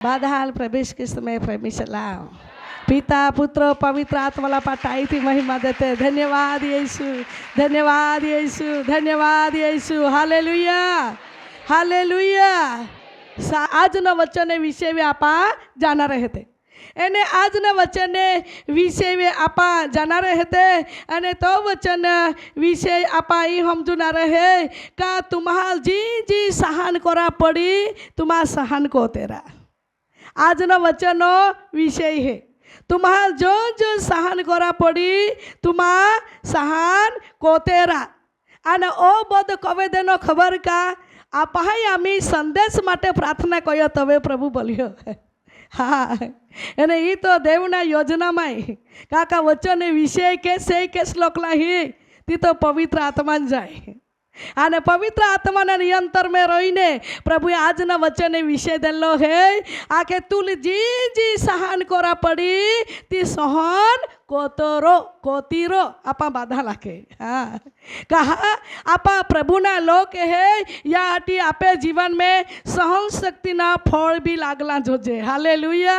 बादहाल प्रवेश के समय प्रेमी सलाम। पिता पुत्र पवित्र आत्माला पाठाई थी महिमा देते। धन्यवाद यीशु, धन्यवाद यीशु, धन्यवाद यीशु। Hallelujah, hallelujah. આજના વચન વિશે આપા જાના રહે તે એને આજના વચન વિશે આપા જાના રહે તે અને તો વચન વિશે આપા એ સમજુના રહે કા तुम्हाल जी जी સહન કરા પડી तुम्हा સહન को तेरा। આજના વચનો વિષય है तुम्हाल जो जो સહન करा पड़ी तुम्हा સહન को तेरा। અને ઓ બધ કવે દેનો ખબર કા આપાઈ આમી સંદેશ માટે પ્રાર્થના કર્યો તવે પ્રભુ બોલ્યો। હા એને એ તો દેવના યોજનામાં કાકા વચન વિષય કે શ્લોકલા હી તી તો પવિત્ર આત્માને જાય અને પવિત્ર આત્માના નિયંત્રણ में રહીને પ્રભુએ આજના વચન વિષય દેલો હે આકે તુલ જી જી સહન કોરા પડી તી સહન कोतरो कोतीरो आपा बाधा लाखे। हाँ कहा आपा प्रभुना लोक है या हटी आपे जीवन में सहन शक्ति ना फल भी लागला जोजे। हालेलुया।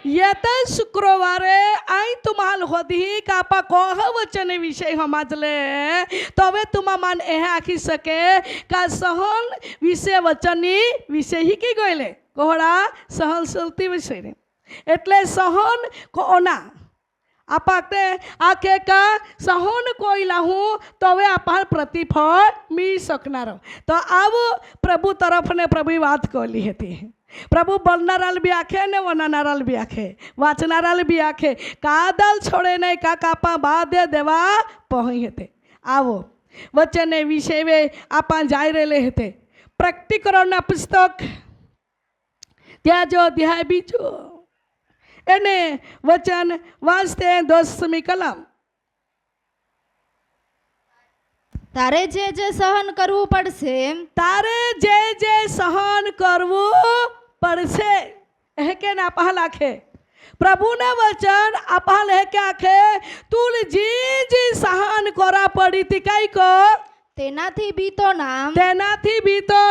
ये तो शुक्रवारे आई तुम्हाल होती का आपा कोह वचन विषय समझले तबे तुमा मन एह आखी सके का सहन विषय वचनी विषय ही की गयले कोहड़ा सहनशीलता विषय ने एटले सहन कोना आपाते आखे का सहन कोई लाहू तो वे आपा प्रतिफल मिल सकनारो। तो अब प्रभु तरफ ने प्रभु बात कोली हेती प्रभु बोलनाराल भी आखे ने वनानाराल भी आखे वाचनाराल भी आखे कादल छोड़े नहीं का कापा बाद देवा पहुँच हेते। आवो वचन विषय वे आपा जाय रेले हेते प्रकटीकरणना पुस्तक त्या जो अध्याय बीजो એને વચન વાંચતે 10મી કલમ। તારે જે જે સહન કરવું પડશે તારે જે જે સહન કરવું પડશે એ કે ના આપા લાખે પ્રભુના વચન આપા લે કે આખે તુલ जी जी સહન કરા પડી તી કાઈ કો તેનાથી બીતો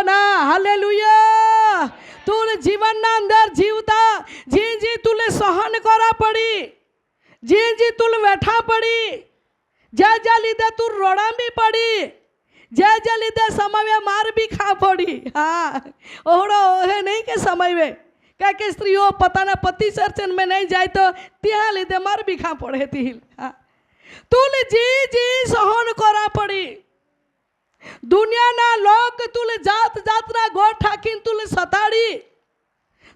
ના। હાલેલુયા। તુલ જીવનના અંદર જીવતા जी जी तुले सहन करा पड़ी जी तुल बैठा पड़ी जे लीधे तू रोड़ा भी पड़ी जे लीधे समय मार भी खा पड़ी। हाँ ओहड़ो ओहे नहीं के समय में क्या के स्त्रीओ पताना पति सर्चन में नहीं जाए तो त्या लीधे मार भी खा पड़े थी। हाँ तुल जी जी सहन करा पड़ी दुनिया ना लोग तुले जात जातना गोठ ठाकीन तुले सताड़ी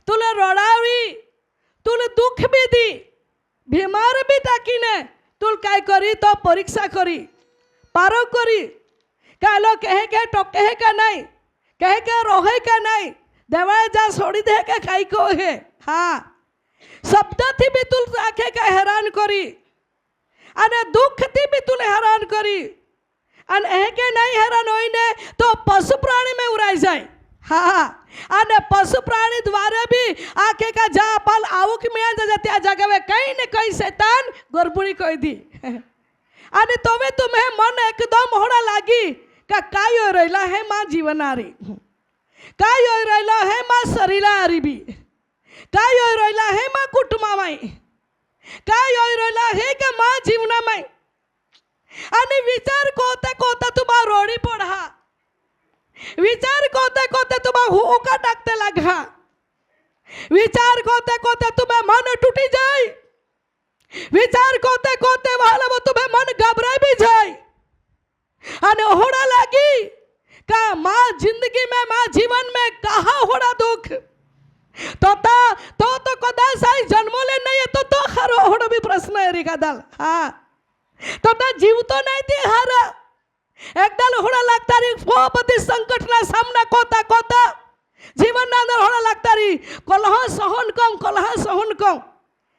तुले रोड़ावी तुले दुख भी दी बीमार भी टाकी ने तुल काय करी तो परीक्षा करी पारो करी क्या लो कहे के टोके का नहीं कहे के रोहे का नहीं देवाए जा छोड़ी दे के खाई को है। हाँ शब्द थी भी तुल आखे का हैरान करी अने दुख थी भी तुले हैरान करी अन ए के नहीं हैरान होई ने तो पशु प्राणी में उड़ाई जाए। हाँ अने पशु प्राणी द्वारा भी आखे का जा पाल आवुक में जा त्या जगह में कहीं न कहीं शैतान गड़बड़ी कोई दी अने तोवे तुम्हें मन एकदम होड़ा लागी का काय हो रहिला है मां जीवनारी काय हो रहिला है मां शरीला आरी भी काय हो रहिला है मां कुटुंबामाई काय हो रहिला है के मां जीवनामाई अने विचार कोते कोते तुम्हा रोड़ी पड़ा विचार कोते कोते तुम्हें हुका टाकते लगा विचार कोते कोते तुम्हें मन टूटी जाए विचार कोते कोते वाला वो तुम्हें मन घबराई भी जाए अने होड़ा लगी का माँ जिंदगी में माँ जीवन में कहाँ होड़ा दुख तो कदा साई जन्मो ले नहीं है तो हरो होड़ा भी प्रश्न है रिका दल। हाँ तो जीव तो नहीं थी हारा एकदल होड़ा लगता रही वो बधी संकट ना सामना कोता कोता जीवन ना अंदर होड़ा लगता रही कलह सहन कम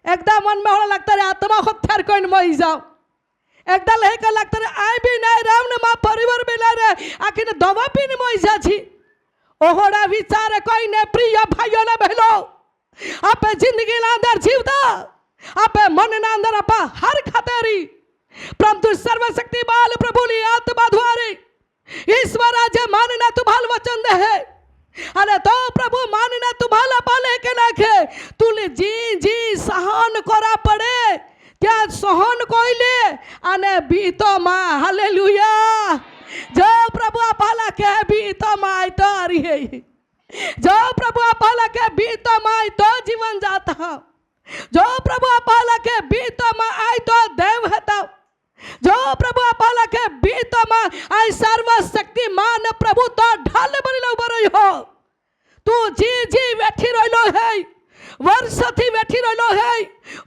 एकदम मन में होड़ा लगता रही आत्मा हत्यार कोई मई जाओ एकदल है का लगता रही आई भी नहीं राम ने मां परिवार में ला रहे आखिर दवा भी नहीं मई जा छी ओहोड़ा विचार कोई ने प्रिय भाइयों ने बहनो आपे जिंदगी ना अंदर जीवता आपे मन ना अंदर आपा हर खतरी परंतु सर्वशक्ति बाल प्रभु ली आत्मा द्वारे ईश्वर आज मानना तुम्हाल वचन दे है અને તો પ્રભુ માનને तुम्हाला પાલે કે નાખે તુલે જી જી સહન કરા પડે ત્યાં સહન કોઈલે અને ભીતોમાં હાલેલુયા જો પ્રભુ આપલા કે ભીતોમાં આય તો હરી જો પ્રભુ આપલા કે ભીતોમાં આય તો જીવન જાતા જો પ્રભુ આપલા કે ભીતોમાં આય તો દેવ હતા જો પ્રભુ આપલા કે ભીતોમાં આય સર્વશક્તિમાન પ્રભુ તો ઢાલ બનીને ઉભો રહ્યો તું જી બેઠી રહેલો હે વર્ષથી બેઠી રહેલો હે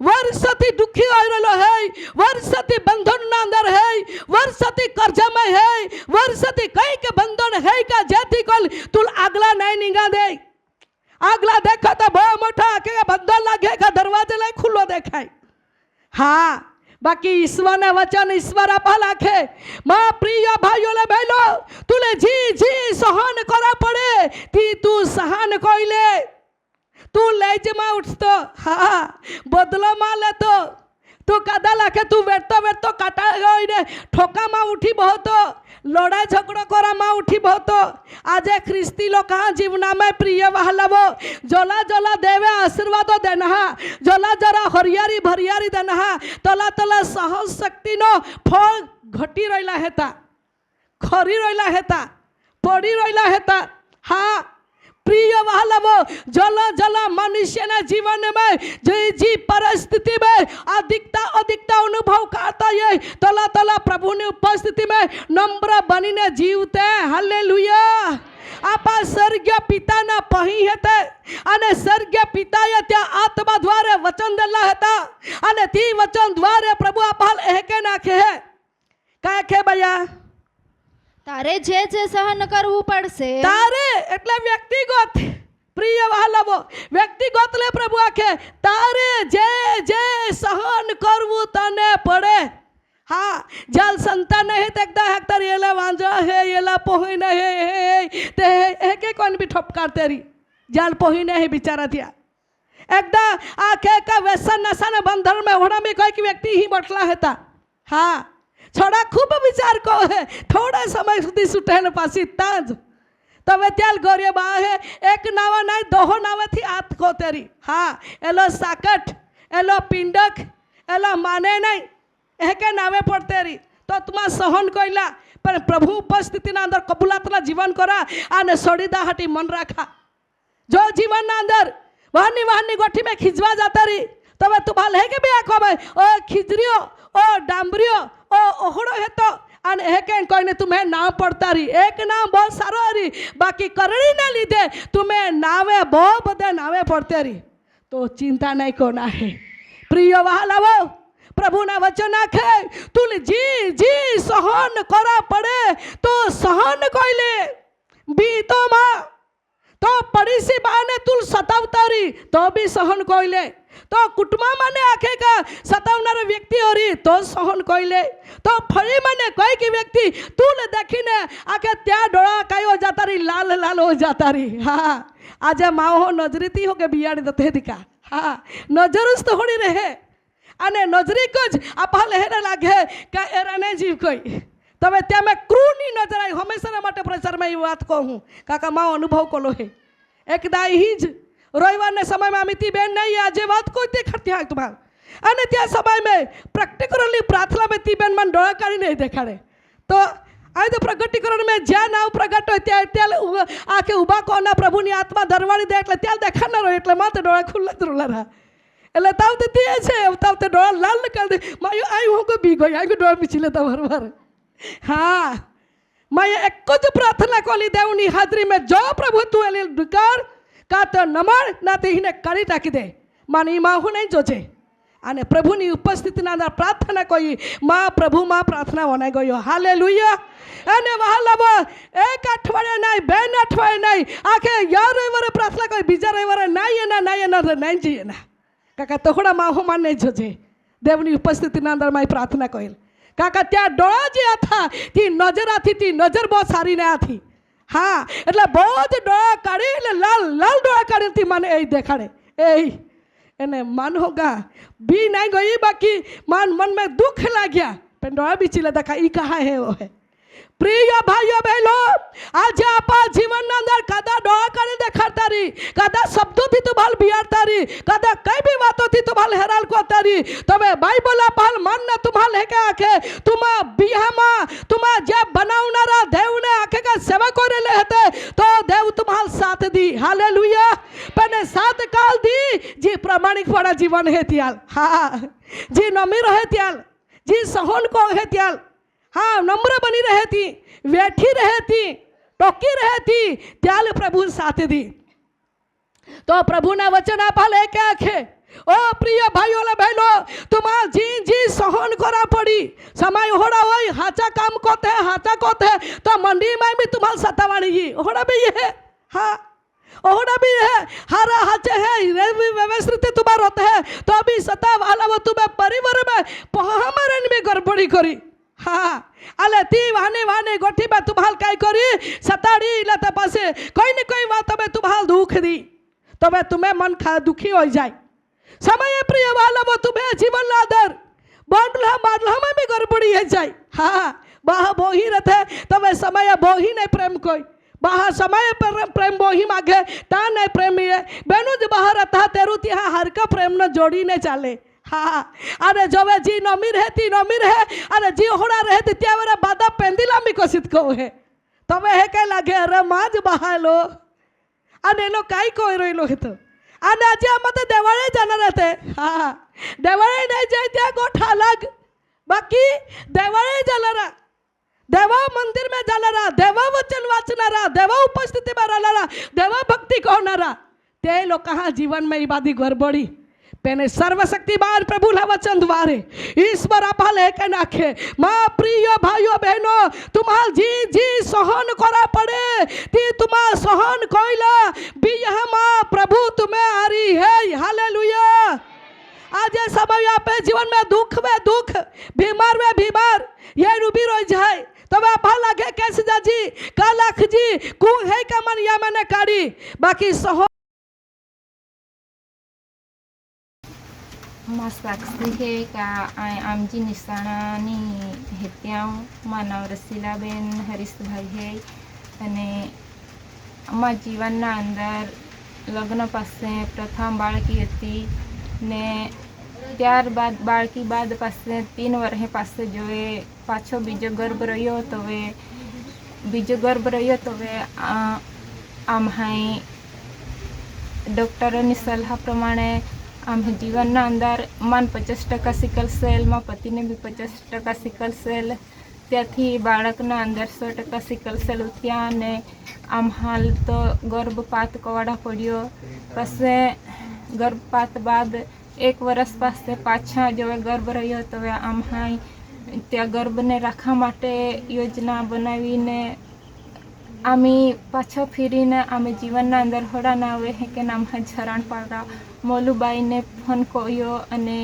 વર્ષથી દુઃખી રહેલો હે વર્ષથી બંધનના અંદર હે વર્ષથી કર્જમાં હે વર્ષથી કઈ કે બંધન હે કે જેથી કોલ તું આગલા નહીં નીંગા દે આગલા દેખો તો બહુ મોટા કે બંધન લાગે કે દરવાજો લઈ ખુલ્લો દેખાય હા બાકી ઈશ્વરના વચન ઈશ્વર આપા લાખે માં પ્રિય ભાઈઓ લે બહેનો તુલે જી સહન કરા પડે તી તું સહન કોઈલે તું લેજમાં ઉઠતો હા બદલામાં લેતો તું કાદા લાખે તું વેટતો કાટા ગઈને ઠોકામાં ઉઠી બહતો લડાઈ ઝઘડો કરામાં ઉઠી બહતો આજે ખ્રિસ્તી લોકો જીવનામાં પ્રિય વહાલાવો જોલા દેવે આશીર્વાદો દેના જોલા હરિયારી ભરિયારી દેના તલા સહજ શક્તિનો ફળ ઘટી રહેલા હતા ખરી રહેલા હતા પડી રહેલા હતા હા प्रिय वहालावो जला मनुष्य ना जीवन में जी परिस्थिति में अधिकता अनुभव करता है तला प्रभु ने उपस्थिति में नम्र बनी ने जीवते हालेलुया आपा स्वर्गीय पिता ना पही हेते अने स्वर्गीय पिताए त्या आत्मा द्वारे वचन देला હતા અને તી વચન द्वारे प्रभु आपा एके नाखे है काहे के भैया તારે જે સહન કરવું પડશે તારે એટલે વ્યક્તિગત પ્રિય વહાલાવો વ્યક્તિગત લે પ્રભુ આખે તારે જે સહન કરવું તને પડે હા જલ સંતાન હે તકતા હકતર એલા વાંજો હે એલા પોહી ન હે તે એકે કોણ भी ठपकार तेरी जल पोही ने बिचारा दिया एकदा आखे का व्यसन नशा ने बंधन में होना में कोई व्यक्ति ही बटला था हाँ छोड़ा खूब विचार को है थोड़ा समय सुधी सुटे ने पासी ताज तबे त्याल गोरे बा है एक नावा नहीं दोहो नावे थी आत को तेरी हाँ एलो साकट एलो पिंडक एलो माने नहीं एके नावे पड़ तेरी तो तुम सहन कोइला पर प्रभु उपस्थिति ना अंदर कबूलातना जीवन करा आने सोड़ीदा हटी मन रखा जो जीवन ना अंदर वाहनी गोठी में खिंचवा जाता रही तबे तू भाल है के भी आखो भाई ओ खिजरियो ओ डांबरियो ओ ओहड़ो है तो अन एक कोई तुम्हें नाम पड़ता रही एक नाम बहुत सारो रही बाकी करणी ने लीधे तुम्हें नावे बहुत बदे नावे पड़ते रही तो चिंता नहीं कोना है प्रिय वहालावो प्रभु ना वचन आखे तुल जी सहन करा पड़े तो सहन कोइले बीतो मां तो पड़ी सी बाने तुल सतावतारी तो भी सहन कोइले तो कुटुंबा माने आखे का सतावनार व्यक्ति हो रही तो सहन कोइले तो फड़ी माने कोई की व्यक्ति तुल देखीने आखे त्या डोळा काई हो जाता रही लाल हो जाता रही हाँ आज माँ हो नजरीती हो के बियाड़ी दते दिका हाँ नजरुस तो होनी रहे अने नजरी कुछ आपा लहरे लागे का एरा नहीं जीव कोई तबे त्या मैं क्रूनी नजर आई हमेशा माटे प्रचार में ये बात कहूँ काका माँ अनुभव कलो है एक दाई ही ज रविवार ने समय में अमिती बेन नहीं आज बात कोई देखती है तुम्हारा अने त्या समय में प्रैक्टिकली प्रार्थना में ती बेन मन डोळा काढी नहीं देखाड़े तो आज तो प्रगटीकरण में ज्या नाव प्रगट हो त्या आके उभा कोना प्रभुनी आत्मा दरवाड़ी दे એટલે ત્યાં દેખાના રહે એટલે માથે ડોળા ખુલ્લા જ રોલા રહે એટલે તાવ તે છે તાવ તે ડોળા લાલ કરી દે માયો આઈ હું કો બી ગઈ આઈ ડોળા મીચી લેતા વારવાર हाँ मैं एक ज प्रार्थना कोली देवनी हाजरी में जो प्रभु तू एली डुकार का तो नमण ना ते हिने काढी टाकी दे मानी माँ हूँ नहीं जोजे आने प्रभुनी उपस्थिति ना अंदर प्रार्थना कोई माँ प्रभु माँ प्रार्थना होने गयो हालेलुया अने वहालावो एक अठवाडिये नहीं बेन अठवाडिये नहीं आखे यार रविवारे प्रार्थना कोई बीजा रविवारे नहीं जीए ना काका तोड़ा माँ हूँ मान नहीं जोजे देवनी उपस्थिति ना अंदर माँ प्रार्थना कोई काका त्या डोळा जे था ती नजर आती थी नजर बहुत सारी ने आती हाँ એટલે बहुत डोळा काढी એટલે लाल डोळा काढी थी મને એ દેખાડે એ એને मन होगा भी नहीं गई बाकी मन में दुख लग गया पर डोळा बीची लेता का ई कहाँ है वो है प्रिय भाइयों बहनों, आज आप जीवन में अंदर कदा डोळा करे देखाडता री, कदा शब्दों थी तुम्हाल बियारता री, कदा कई भी बातों थी तुम्हाल हैरान कोता री, तबे बाइबल आपहाल मन ने तुम्हाल है के आखे तुमा बिहामा तुमा जे बनावनारा देव ने आखे का सेवा करे ले हते तो देव तुम्हाल साथ दी। हालेलुया। पने साथ काल दी जी प्रामाणिक पड़ा जीवन है त्याल, हाँ जी नमीर है त्याल, जी सहन को है त्याल, हाँ नम्र बनी रहती, बैठी रहती, टोकी रहती, त्याल प्रभु साथ दी। तो प्रभु ने वचन आप लेके आखे ओ प्रिय भाइयों ले बहनों, तुम्हार जी जी सहन करा पड़ी, समय होड़ा वही हाचा काम कोते हाचा कोते तो मंडी में भी तुम्हार सतावाणी जी होड़ा भी है, हाँ ओहड़ा भी है, हरा हाचे है व्यवस्थित तुम्हार होते हैं तो अभी सता वाला वो तुम्हें परिवार में हमारे में गड़बड़ी करी, हाँ अले ती वाने वाने गोठी में तुम्हाल काय करी सताड़ी लता पासे कोई न कोई बात में तुम्हाल दुख दी तो मैं तुम्हें मन खा दुखी हो जाए। समय प्रिय वाला वो तुम्हें जीवन लादर बांधला बांधला में भी गड़बड़ी है जाए, हाँ बाह बोही रहते तो मैं समय बोही नहीं प्रेम कोई बाहर समय पर प्रेम बोही मांगे ता नहीं प्रेम है बेनु जो बाहर रहता तेरू तिहा हर का प्रेम न जोड़ी नहीं चाले, हाँ अरे जो वे जी नमीर है अरे जी होड़ा रहती त्या मेरा बादा पेंदिला मी कोशित को है तो वे है कह लगे अरे माज बहालो अने लो काई कोई रोई लो तो अने आज मत देवाळे जाना रहते, हाँ देवाळे नहीं जाए त्या गोठा लग बाकी देवाळे जाना देवा मंदिर में जाणारा, देवा वचन वाचणारा, देवा उपस्थिती में राहणारा, देवा भक्ती करणारा ते लोक हा जीवन में इबादी गड़बड़ी पेने सर्वशक्तिमान प्रभु ला वचन द्वारे ईश्वर आपा लेके नाखे। माँ प्रिय भाइयों बहनों, तुम्हार जी जी सहन करा पड़े ती तुम्हार सहन कोइला भी यह माँ प्रभु तुम्हें आ रही है। हालेलुया। आज समय यहाँ पे जीवन में दुख बीमार ये रूबी रह जाए तो वह भा लगे कैसे जाजी का लाख जी कु है का मन या मैंने काढ़ी बाकी सहो साक्षी है का आमजी निशानी हेत्याओं मानव रसीलाबेन हरीश भाई है अने अमा जीवनना अंदर लग्न पासे प्रथम बाळकी हती ने ત્યારબાદ બાળકી બાદ પાસે 3 વર્ષ પાસે જોએ પાછો બીજો ગર્ભ રહ્યો તો વે બીજો ગર્ભ રહ્યો તો વે આમ હાઈ ડૉક્ટરોની સલાહ પ્રમાણે આમ જીવનના અંદર મન 50% સિકલ સેલ માં પતિને બી 50% સિકલ સેલ ત્યાંથી બાળકના અંદર 100% સિકલ સેલ ઉઠ્યા અને આમ હાલ તો ગર્ભપાત કવાડા પડ્યો પછી ગર્ભપાત બાદ 1 વર્ષ પાસે પાછા જો ગર્ભ રહ્યો તો આમ હાઈ त्या ગર્ભને રાખવા માટે યોજના બનાવીને આમી પાછો ફીરીને આમે જીવનના અંદર હોડા ના આવે હે કે નામ ઝરણ પાડા મોલુબાઈને ફોન કર્યો અને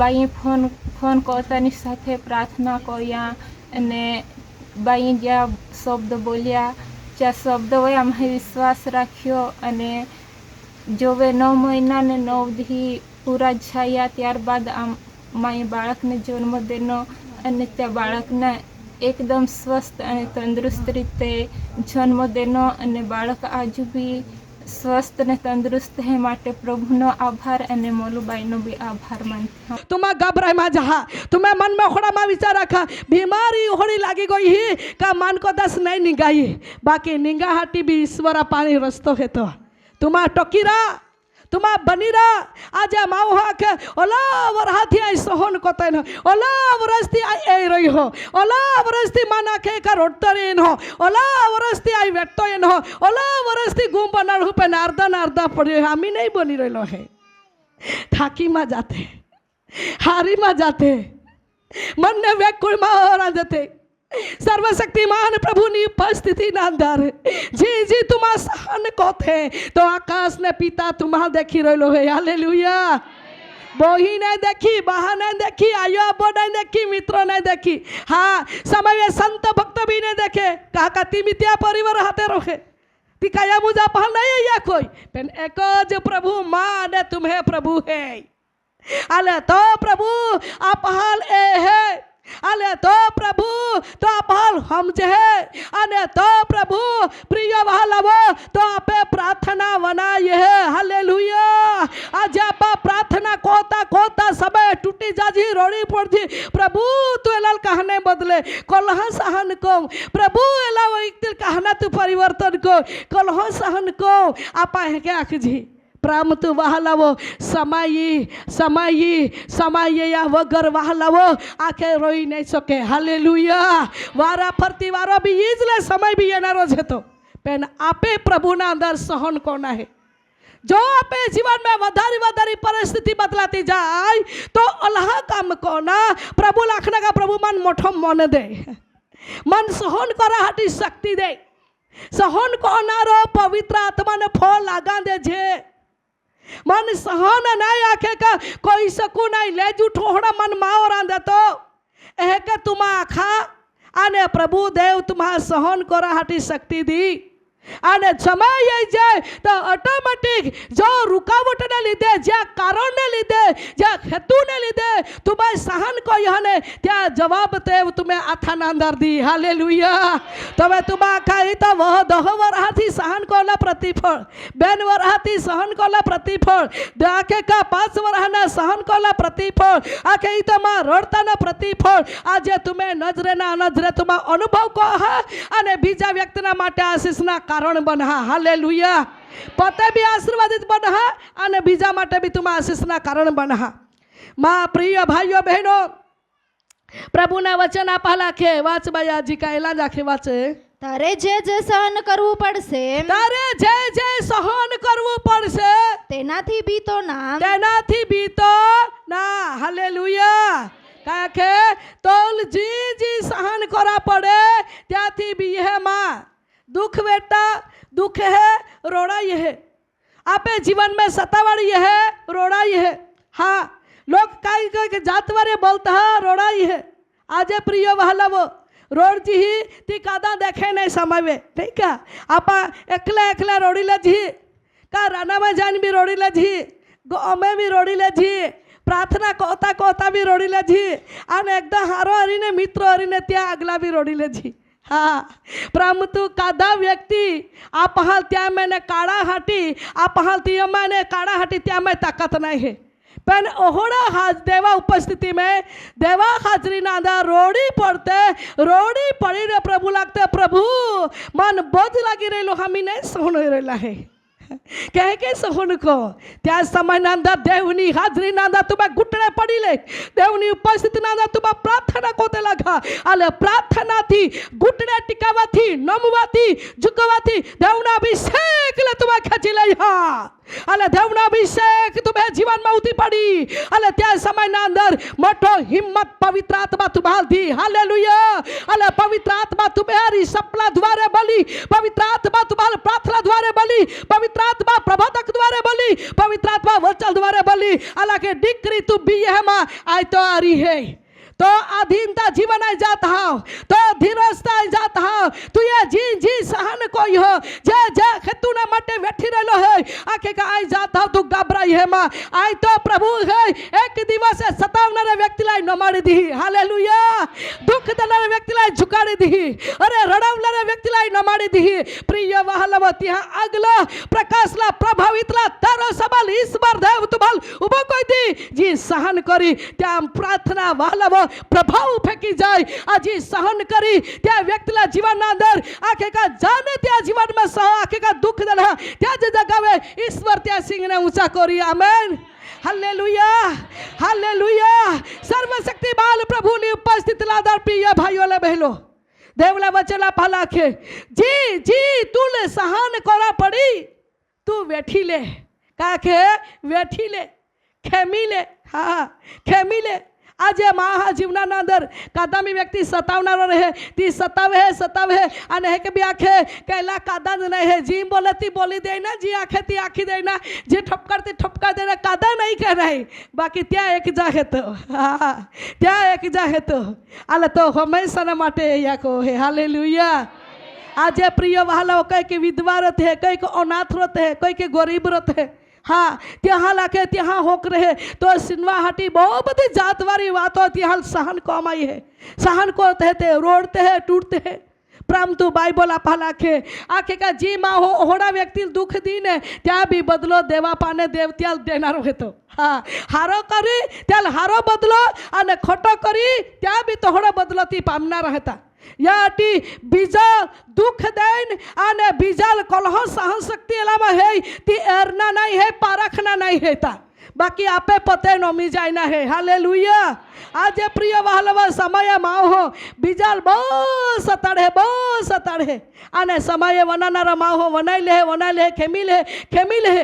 બાઈએ ફોન કરતાની સાથે પ્રાર્થના કર્યા અને બાઈએ જ્યાં શબ્દ બોલ્યા જ્યાં શબ્દ હોય આમાં વિશ્વાસ રાખ્યો અને जो वे 9 महीना ने 9 दी पूरा छाया त्यारबाद माए बाळकने जन्म देनो अने त्या बाळकने एकदम स्वस्थ अने तंदुरुस्त रीते जन्म देनो अने बाळक आज भी स्वस्थ ने तंदुरुस्त है माटे प्रभुनो आभार अने मोलूबाईनो भी आभार मानती हूं। तुम्हें घबराए मा जहा तुम्हें मन में होड़ा मा विचार रखा बीमारी होड़ी लागी गई ही का मन को दस नहीं निगाही बाकी निगा हाटी भी ईश्वर पानी रस्तो है तो तुम्हारा टकीरा तुम्हारा बनीरा आज माओ के ओला वरहाथी आई सोहन कोते न ओला वरस्ती आई ए रही हो ओला वरस्ती माना के का रोटतरीन हो ओला वरस्ती आई वेटोयन हो ओला वरस्ती गुम बना पे नारदा पड़े हमी नहीं बनी रही है ठाकी मा जाते हारी मा जाते मन ने व्याकुल मा हो जाते सर्वशक्तिमान प्रभु नी उपस्थिति ना अंदर जी जी तुम्हारा सहन को थे तो आकाश ने पिता तुम्हारा देखी रहो है। हालेलुया। बोही नहीं देखी बाहर नहीं देखी आयो अबो नहीं देखी मित्रों नहीं देखी हाँ समय संत भक्त भी नहीं देखे कहा कति मित्या परिवार हाथे रखे तिकाया मुझा पहल नहीं है या कोई पेन एक जो प्रभु माँ ने तुम्हें प्रभु है अले तो प्रभु आप हाल ए है અને તો પ્રભુ તો આપલ સમજે અને તો પ્રભુ પ્રિય વહાલાવો તો આપે પ્રાર્થના વનાય હે હાલેલુયા આજે આપા પ્રાર્થના કોતા કોતા સમય टूटी जाजी रोड़ी पड़जी प्रभु तू एलाल कहने बदले कलह सहन को प्रभु एला वो एक दिल कहना तू परिवर्तन को कलह सहन को आपा है क्या आखजी પ્રામ તું વહાલાવો સમાયી વગર વહાલાવો આખે રોઈ નહીં શકે હાલેલુયા વારા ફરતી વારો બી ઈ જ લે સમય બી એનારો જ હતો પણ આપે પ્રભુના અંદર સહન કોના હે જો આપે જીવનમાં વધારી પરિસ્થિતિ બદલાતી જાય તો અલ્લાહ કામ કોના પ્રભુ લાખના કા પ્રભુ મન મોઠો મન દે મન સહન કરા હાટી શક્તિ દે સહન કોનારો પવિત્ર આત્માને ફળ લાગા દે છે मन सहन नहीं आखे का कोई सकू नहीं ले जू ठोहड़ा मन माओ रांधे तो एह के तुम आखा आने प्रभु देव तुम्हारा सहन करा हाटी शक्ति दी आने समय ये जाए तो ऑटोमेटिक जो रुकावट ने लीधे ज्या कारण ने लीधे ज्या हेतु ने लीधे तुम्हें सहन को यहने त्या जवाब देव तुम्हें आथाना अंदर दी हालेलुया तबे तुम्हें आखाई तो वह दह वरहाथी सहन कोला प्रतिफल बेन वरहाथी सहन कोला प्रतिफल आखे का 5 वरहाना सहन कोला प्रतिफल आखे तो मां रड़ताना प्रतिफल आज तुम्हें नजरे ना नजरे तुम्हें अनुभव को है अने बीजा व्यक्तिना माटे आशीषना कारण बना हालेलुया पोते भी आशीर्वादित बना अने बीजा माटे भी तुम आशीषना कारण बना मां प्रिय भाइयों बहनों प्रभुना वचन आपा लाखे वाच बायाजी कायला जाखे वाचे તારે જે જે સહન કરવું પડશે તારે જે જે સહન કરવું પડશે તેનાથી બીતો ના હાલેલુયા કાકે તોલ जी सहन करा पड़े त्याथी भी है मां दुख बेटा दुख है रोड़ाई है आपे जीवन में सतावड़ी है रोड़ाई है हाँ लोग काई के जातवारे बोलता है रोड़ाई है आजे प्रिय वहालावो रोड जी ही ती कादा देखे नहीं समावे ठीक है आपा एकला रोड़ी ले जी का राना में जान भी रोड़ी ले जी गाँव भी रोड़ी ले जी प्रार्थना कहता कहता भी रोड़ी ले जी आने एकदम हारो हरीने मित्र हरीने त्या अगला भी रोड़ी ले जी हाँ परंतु कादा व्यक्ति आप हाल त्या मैंने काड़ा हाटी आप हाल त्या मैंने काड़ा हाटी त्या मैं ताकत नहीं है पण ओहड़ा हाज देवा उपस्थिति में देवा हाजरी नादा रोड़ी पड़ी रे प्रभु लागते प्रभु मन बोझ लगी रही लो हमी नहीं सहन हो रहा है कह के सहन को त्या समय नांदा देवनी हाजरी नांदा तुम्हें घुटने पड़ी ले देवनी उपस्थिति नांदा तुम्हें प्रार्थना कोते लगा अले प्रार्थना थी घुटने टिकावा थी नमवा थी झुकवा थी देवना अभिषेक ले तुम्हें खची ले अले देवना अभिषेक तुम्हें जीवन में उठी पड़ी अले त्या समय ना अंदर मोटो हिम्मत पवित्र आत्मा तुम्हार दी हालेलुया अले पवित्र आत्मा तुम्हारी सपना द्वारे बली पवित्र आत्मा तुम्हारे प्रार्थना द्वारे बली पवित्र आत्मा प्रबोधक द्वारे बली पवित्र आत्मा वचन द्वारे बली अला के डिक्री तू भी है मां आई तो आ रही है तो अधीनता जीवन आई जाता हो तो धीरजता आई जाता हो तू ये जी सहन कोई हो जे जे खेतु ना मटे बैठी रहलो है आके का आई जाता हो तू घबराई है मां आई तो प्रभु है एक दिवस से सतावनारे व्यक्ति लाई नमाड़ी दी हालेलुया दुख देनारे व्यक्ति लाई झुकाड़ी दी अरे रडावनारे व्यक्ति लाई नमाड़ी दी प्रिय वहालवती अगला प्रकाशला प्रभावितला तारो सबल ईश्वर देव तुमल उबो कोई दी जी सहन करी त्या प्रार्थना वहालव प्रभाव फेंकी जाए आज सहन करी त्या व्यक्तिला जीवन अंदर आखे का जाने त्या जीवन में सह आखे का दुख देना त्या जगावे ईश्वर त्या सिंह ने ऊंचा करी आमेन हालेलुया हालेलुया सर्वशक्तिमान प्रभु ने उपस्थित लादर प्रिय भाइयों ले बहनों देवला वचला पालाखे जी तूले सहन करा पड़ी तू बैठी ले काके बैठी ले खेमी ले हाँ खेमी ले आज महा जीवना अंदर कादामी व्यक्ति सतावनारो रहे ती सतावे है अने है के भी आखे कैला कादा नहीं है जी बोलती बोली देना जी आखे ती आखी देना जी ठपकारती ठपका देना कादा नहीं कह रहे बाकी त्या एक जा है तो हाँ त्या एक जा है तो अल तो हमेशा न माटे या को है हालेलुया आज प्रिय वाला कई के विधवा रहते है कई को अनाथ रहते है कई के गरीब रहते है હા ત્યાં લાગે ત્યાં હોક રહે તો સિનવા હાટી બહુ બધી જાતવાળી વાતો ત્યાં સહન કોમાઈ હે સહन करते हैं रोड़ते हैं टूटते हैं परंतु बाइबल आपा लाखे आखे का जी माँ होड़ा व्यक्ति दुख दी ने त्या भी बदलो देवा पाने देव त्याल देनारो है तो हाँ हारो करी त्याल हारो बदलो अने खोटो करी त्या भी तो होड़ा बदलती पामना रहता याटी बीजा दुख देन अने बीजाल कलह सहन शक्ति अलावा है ती एरना नहीं है पारखना नहीं है ता बाकी आपे पते नमी जायना है हालेलुया आज प्रिय वहालवा समय माहो बीजाल बहु सताड़े आने समय वनानारा माहो वनाई ले खेमी ले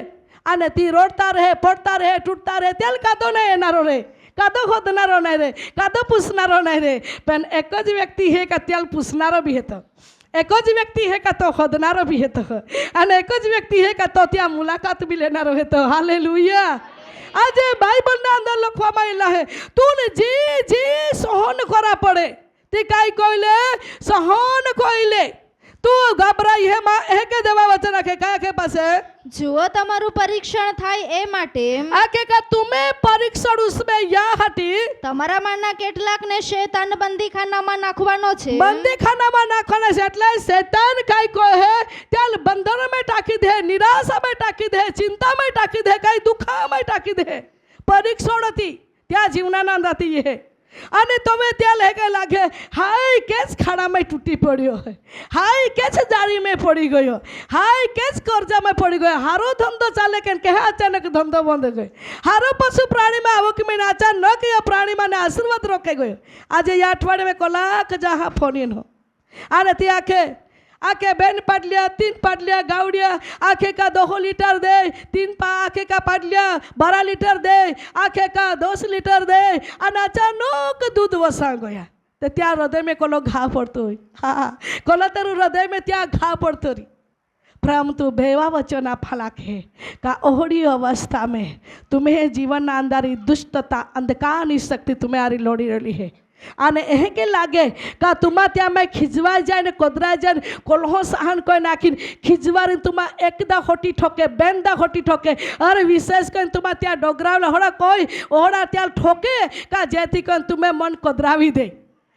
आने ती रोडता रहे पड़ता रहे टूटता रहे तेल कादो नहीं एनारो रे कादो खोदनारो नहीं रे कादो पूछनारो नहीं रे पण एक ज व्यक्ति है का तेल पूछनारो भी है तो एक ज व्यक्ति है का तो खोदनारो भी है तो अने एक ज व्यक्ति है का तो त्या मुलाकात भी लेनारो है तो हालेलुया आज बाइबल ना अंदर लखवामां आयला है तूने जी जी सहन करा पड़े ते काई कोइले सहन कोइले तू घबराई है मां ए के देवा वचन के का के पासे जुओ तमारू परीक्षण थाय ए माटे आके का तुम्हें परीक्षण उसमें या हटी तमारा माना કેટલાક ને શૈતાન બંદીખાનામાં નાખવાનો છે બંદીખાનામાં નાખવાનો છે એટલે શૈતાન કાઈ કહે त्याल बंधन में टाकी दे निराशा में टाकी दे चिंता में टाकी दे काई दुखा में टाकी दे परीक्षण थी त्या जीवनाना अंदरथी है અને તમે ત્યાં લેકે લાગે હાય કેસ ખાડામાં તૂટી પડ્યો હાય કેસ જાળીમાં પડી ગયો હાય કેસ કર્જામાં પડી ગયો હારો ધંધો ચાલે કે અચાનક ધંધો બંધ ગયો હારો પશુ પ્રાણીમાં આવકમાં અચાનક એ પ્રાણીમાં આશીર્વાદ રોકાઈ ગયો આજે એ અઠવાડિયામાં કલાક જહા ફોનીનો અને તે आके बेन पाटलिया 3 पाटलिया गावड़िया आखे का 2 लीटर दे 3 आखे का पाटलिया 12 लीटर दे आखे का 10 लीटर दे अने अचानक दूध वसा गया तो त्या हृदय में कोलो घा पड़तो हाँ कोलो तेरू हृदय में त्या घा पड़तो रही परंतु बेवा वचन आपा लाखे का ओहड़ी अवस्था में तुम्हें जीवन अंदर दुष्टता अंधकार शक्ति तुम्हें आरी लोड़ी रही है आने एह के लागे का तुमा त्या में खिजवा जाए ने कोदरा जाए कोल्हो सहन कोई नाखिन खिजवारी तुमा एकदा खोटी ठोके बेंदा खोटी ठोके अरे विशेष कर तुमा त्या डोगरावला होड़ा कोई ओड़ा त्या ठोके का जेती कर तुम्हें मन कोदरावी दे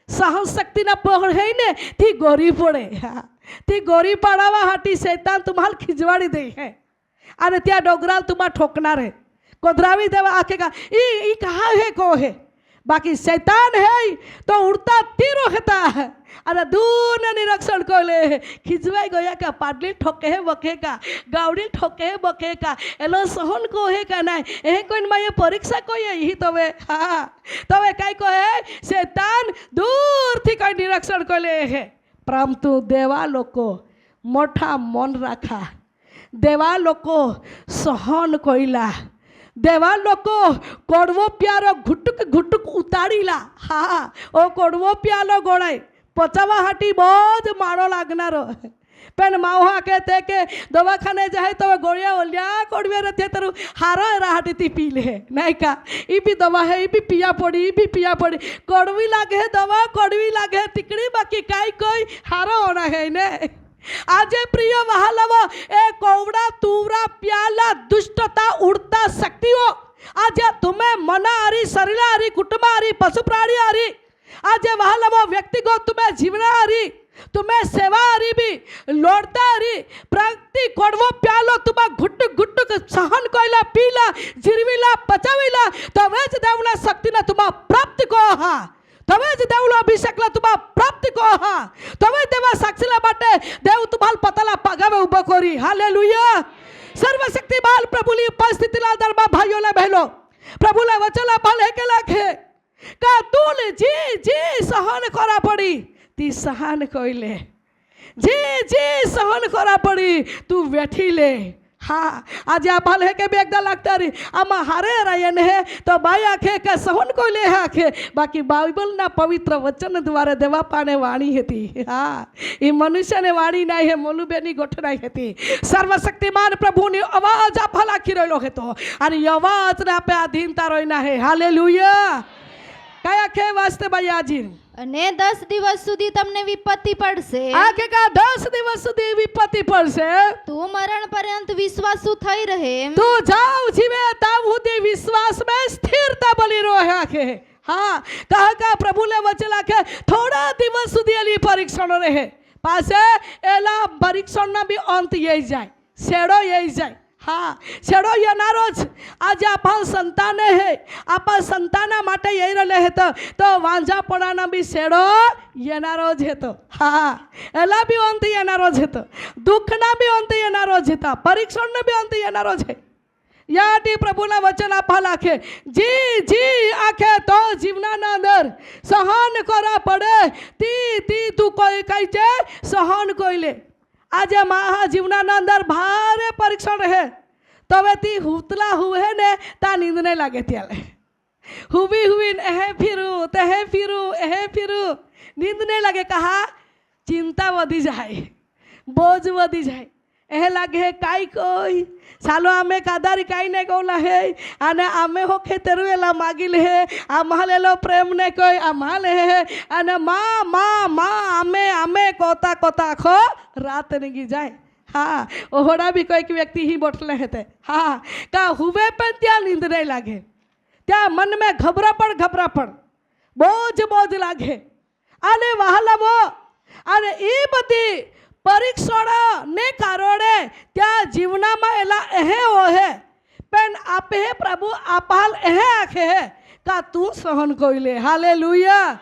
सहन शक्ति ना पड़े ने ती गोरी पड़े ती गोरी पड़ावा हाटी शैतान तुम्हाल खिजवाड़ी दे है अरे त्या डोगराल तुमा ठोकना रे कोदरावी देवा आके का ई कहा है को है बाकी शैतान है तो उड़ता तीर होता है अरे दूर निरीक्षण को ले खिंचवाई गया का पाडली ठोके है बके का गावड़ी ठोके है बके का एलो सहन को है का ना ए कोई माये परीक्षा को यही तवे हाँ तवे काई को है शैतान दूर थी कोई निरीक्षण को ले है परंतु देवा लोको मोठा मन रखा देवा लोको सहन कोइला देवा लोको कोड़वो प्यारो घुटुक घुटुक उतारीला हाँ ओ कोड़वो प्यालो गोड़ाई पचावा हाटी बहुत मारो लागनारो पेन माओहा कहते के दवाखाने जाए तो गोड़िया ओलिया कोड़वे रहते तरु हारो राहटी ती पी ले नहीं का ई भी दवा है ई भी पिया पड़ी कड़वी लागे है दवा कड़वी लागे है तिकड़ी बाकी काई कोई हारो होना है ने आजे प्रिय वहालवा ए कोवड़ा तूरा प्याला दुष्टता उड़ता शक्तियों आजे तुम्हें मना आरी शरीरा आरी कुटुंबा आरी पशु प्राणी आरी आजे वहालवा व्यक्तिगत तुम्हें जीवना आरी तुम्हें सेवा आरी भी लोड़ता आरी प्रति कोड़वो प्यालो तुम्हें घुट घुट सहन कोइला पीला जिरविला पचाविला तो वेज देवला शक्ति ना तुम्हें प्राप्त को हाँ तवे ज देवलो अभिषेकला तुम्हा प्राप्ति को हा तवे देवा साक्षीला माटे देव तुम्हाल पताला पगावे उभो करी हालेलुया सर्वशक्तिमान प्रभुनी उपस्थितीला दरबार भाईओला बहनो प्रभुला वचला भले के लाखे का तूने जी जी सहन करा पड़ी ती सहन कोइले जी जी सहन करा पड़ी तू बैठी ले हाँ आज आप भले के भी एकदा लगता रही आमा हारे रायन है तो भाई आखे का सहन को ले आखे बाकी बाइबल ना पवित्र वचन द्वारा देवा पाने वाणी थी हाँ ये मनुष्य ने वाणी नहीं है मोलू बेनी गोठनाई थी सर्वशक्तिमान प्रभु ने आवाज आप भला खी रहो है तो अरे आवाज ना पे अधीनता रोना है हालेलुया કયા કે વાસ્તે ભાઈ આજી અને 10 દિવસ સુધી તમને વિપત્તિ પડશે. આ કે કા 10 દિવસ સુધી વિપત્તિ પડશે. તું મરણ પર્યંત વિશ્વાસુ થઈ રહે. તું જાવ જીવે તાવ સુધી વિશ્વાસ में स्थिरता बनी रहे के. हाँ कहा का प्रभु ने वचन लाखे थोड़ा दिवस સુધી એલી પરીક્ષણ રહે પાસે એલા પરીક્ષણના બી અંત यही જાય છેડો यही જાય. હા છેડો येणारो જ. આજે આપણા સંતાને હે આપણા સંતાના માટે यही રહે હે તો વાંઝાપણાના બી છેડો येणारो જ હતો. હા એલા બી અંત येणारो જ હતો. દુઃખના બી અંત येणारो જ હતા. પરીક્ષણનો બી અંત येणारो છે. યાટી પ્રભુના વચન આપવા લાખે જી જી આખે તો જીવનાના અંદર સહન કરવા પડે તી તી તું કોઈ કઈ છે સહન કોઈ લે. આજે મહા જીવનાના અંદર ભારે પરીક્ષણ રહે તો હવે તી હુતલા હુએ ને તા નીંદ નહીં લાગે ત્યારે હુવી હુવી એહે ફીરું નીંદ નહીં લાગે. કહા ચિંતા વધી જાય બોજ વધી જાય. એ લાગે કાંઈ કોઈ ચાલો અમે કાદારી કાંઈ નહીં કહું હે અને અમે હો ખેતરવેલા માગી લે આમાં લેલો પ્રેમ ને કોઈ આમાં લે અને માં માં માં અમે કોતા કોતા આખો રાત નીકળી જાય. हाँ ओहड़ा भी कोई व्यक्ति ही बोटले हेते. हाँ का हुए पण त्या नींद नहीं लागे त्या मन में घबरापड़ बोझ लागे. अने वहाला वो अने ई बधी परीक्षण ने कारणें त्या जीवनामां एला एहे होहे पण आपे प्रभु आपाल एहे आखे है का तू सहन कोई ले. Hallelujah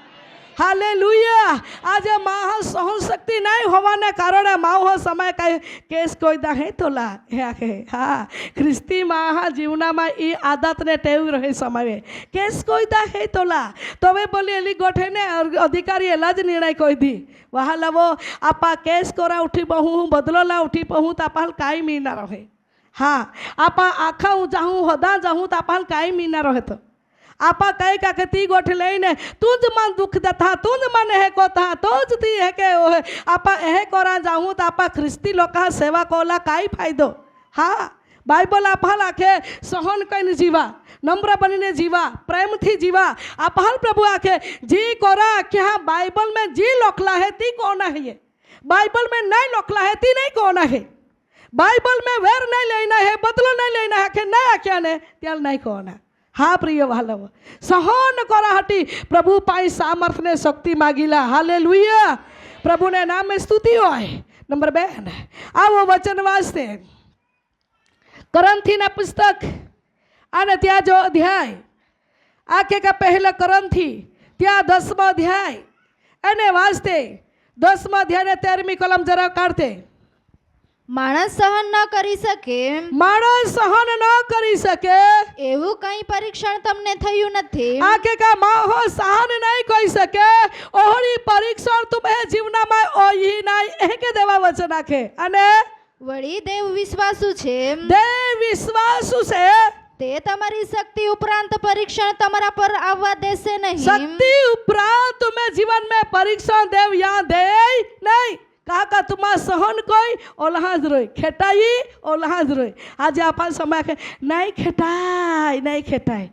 hallelujah. आज माह सहन शक्ति नहीं होवाने कारण माह समय कई केस कोई दा है तोला आखे. हाँ ख्रिस्ती माह जीवना में ई आदत ने टेव रहे समय केस कोई दा है तोला तो वे बोली एली गोठे ने अधिकारी एला ज निर्णय कोई दी वहाँ लवो आपा केस कोरा उठी बहु बदलो ला उठी पहू तापाल काई मीना रहे. हाँ आपा आखा जाऊँ होदा जाऊँ तापाल काई मीना रहे. तो आपा कई का ती गोठ लईने तुझ मन दुख दथा तुझ मन है को था तोज ती है के ओहे आपा एहे कोरा जाऊँ तो आपा ख्रिस्ती लोक सेवा कोला काई फायदो. हाँ बाइबल आपा लाखे सहन कईने जीवा नम्र बनीने जीवा प्रेम थी जीवा. आपा प्रभु आखे जी कोरा क्या बाइबल में जी लोकला है ती कौन है. ये बाइबल में नहीं लोकला है ती नहीं कौन है. बाइबल में वेर नहीं लेना है बदलो नहीं लेना है के नहीं आख्या ने त्याल नहीं कौन है. हाँ प्रिय वालव सहन करा हटी प्रभु पाई सामर्थ ने शक्ति मांगीला. हालेलुया प्रभु ने नाम में स्तुति होय. नंबर 2 आओ वचन वास्ते करंथी ना पुस्तक आने त्या जो अध्याय आके का पहला करंथी त्या 10वां अध्याय अने वास्ते 10वां अध्याय ने 13મી कलम जरा काढते. માણસ સહન ન કરી શકે માણસ સહન ન કરી શકે એવું કઈ પરીક્ષણ તમને થયું નથી. આકે કા માહો સહન નહીં કરી શકે ઓહરી પરીક્ષણ તુમે જીવનામાં ઓહી નહીં એ કે દેવા વચન નાખે. અને વળી દેવ વિશ્વાસુ છે દેવ વિશ્વાસુ છે તે તમારી શક્તિ ઉપરાંત પરીક્ષણ તમારા પર આવવા દેશે નહીં. શક્તિ ઉપરાંત તુમે જીવન में परीक्षण देव यहाँ दे नहीं. काका तुम्हारा सहन कोई ओलहाज रोई खेटाई ओलहाज रोई. आज आपा समय नहीं खेटाय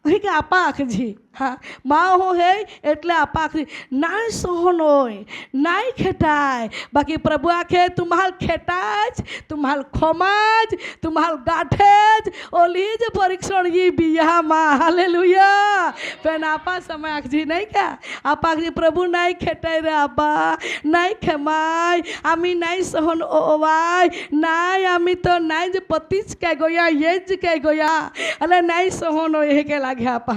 અહીં કે આપા આખજી હા માં હો હે એટલે આપા આખજી નાય સહન હોય નાય ખેટાય. બાકી પ્રભુ આખે તુમ્હાલ ખેટાય તુમ્હાલ ખોમાજ તુમ્હાલ ગાઠેજ ઓલી જ પરીક્ષણ ઈ બિયામાં. હાલેલુયા પેન આપા समय આખજી નહીં क्या આપા આખજી પ્રભુ નાય ખેટાય રે આપા નાય ખેમાય આમી નાય સહન ઓવાય નાય આમી તો નાય જ પતિજ કે ગોયા ये જ કે ગોયા અને નાય સહન હોય કે लागे आपा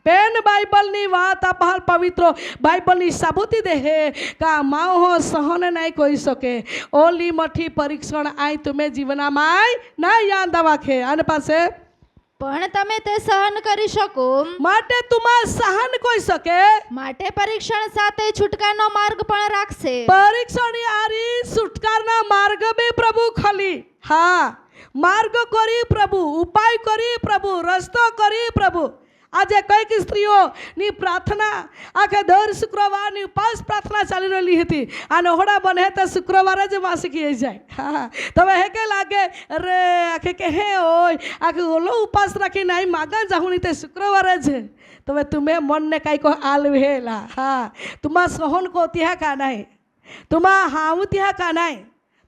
पेन बाइबल नी बात आपा पवित्र बाइबल नी साबुती दे है का माओ हो सहन नहीं कोई सके ओली मठी परीक्षण आई तुम्हें जीवना माय ना याद आवाखे. आने पासे પણ તમે તે સહન કરી શકો માટે તુમા સહન કોઈ શકે માટે પરીક્ષણ સાથે છૂટકાનો માર્ગ પણ રાખશે. પરીક્ષણ આરી છૂટકારના માર્ગ બી પ્રભુ ખલી. हाँ मार्ग करी प्रभु उपाय करी प्रभु रस्तो करी प्रभु આજે કઈક સ્ત્રીઓની પ્રાર્થના આખે દર શુક્રવારની ઉપવાસ પ્રાર્થના ચાલી રહેલી હતી અને હોડા બને તો શુક્રવારે જ માસિક એ જાય. હા તમે હે કે લાગે અરે આખે કે હે હોય આખે ઓલો ઉપવાસ રાખીને અહીં માગા જાઉં નહીં તે શુક્રવારે જ તમે तुम्हें मन ने कई को आलवेला. हाँ तुम्हा सहन को त्या का नहीं तुम्हा हाउ त्या का नहीं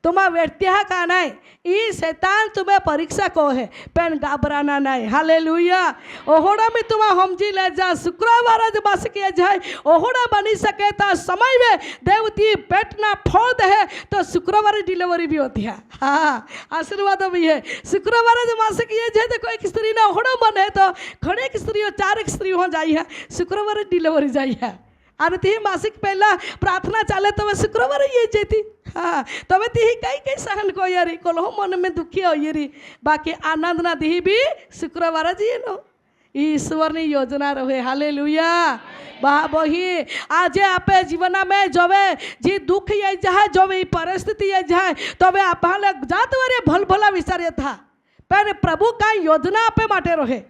तुम्हा व्यक्तिया का नहीं ई शैतान तुम्हें परीक्षा को है पेन घबराना नहीं. हालेलुया. ओहोड़ा में तुम्हें समझी ले जा शुक्रवार ज बस किया जाए ओहोड़ा बनी सके तो समय में देवती पेट ना फोड़ दे तो शुक्रवार डिलीवरी भी होती है. हाँ आशीर्वाद भी है. शुक्रवार ज बस किए जाए तो कोई स्त्री ना ओहोड़ा बने तो घड़ी स्त्रियों 4 स्त्री हो जाई है शुक्रवार डिलीवरी जाई है અને તે માસિક પહેલા પ્રાર્થના ચાલે તમે શુક્રવારે એ જતી. હા તમે તે કઈ કઈ સહન કો યારી કોલો મન में दुखी हो યારી બાકી આનંદ ના દી બી શુક્રવારે જ એનો ઈશ્વરની યોજના રહે. હાલેલુયા. બા બહી આજે આપે જીવનમાં જોવે જે દુઃખ એ જાય જોવે એ પરિસ્થિતિ એ જાય તો હવે આપણે જાત વારે ભલ ભલા વિચાર્યા था પણ પ્રભુ કાંઈ યોજના આપે માટે રહે.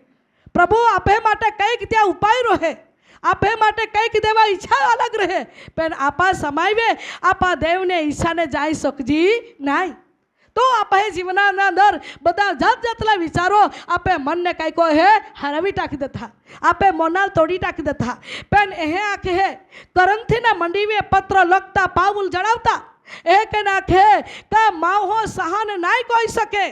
પ્રભુ આપે માટે કંઈક ત્યાં ઉપાય રહે. આપે માટે કંઈક દેવા ઈચ્છા અલગ રહે પણ આપા સમાયવે આપા દેવને ઈચ્છાને જાય શકજી નહીં. તો આપે જીવનના અંદર બધા જાત જાતના વિચારો આપે મનને કંઈક હે હરાવી ટાંકી દેતા આપે મોનાલ તોડી ટાંકી દેતા પણ એ આખે હે કરંથીના મંડીવે પત્ર લખતા પાઉલ જણાવતા એ કે નાખે કે માહો સહન નાય કોઈ શકે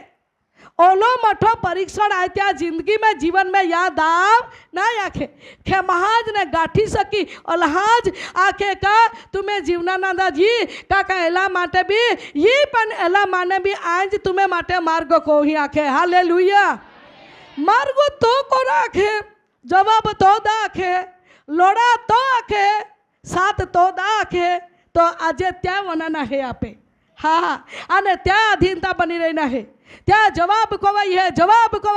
ओलो मठो परीक्षण आए त्या जिंदगी में जीवन में याद आव ना आखे खे महाज ने गाठी सकी अलहाज आखे का तुम्हें जीवना ना जी का एला माटे भी ये पण एला माने भी आज तुम्हें माटे मार्ग को ही आखे. हालेलुया. मार्ग तो को राखे जवाब तो दाखे लोड़ा तो आखे साथ तो दाखे तो आज त्या वनाना है आपे. हाँ आने त्या अधीनता बनी रहना है त्या जवाब कोवाई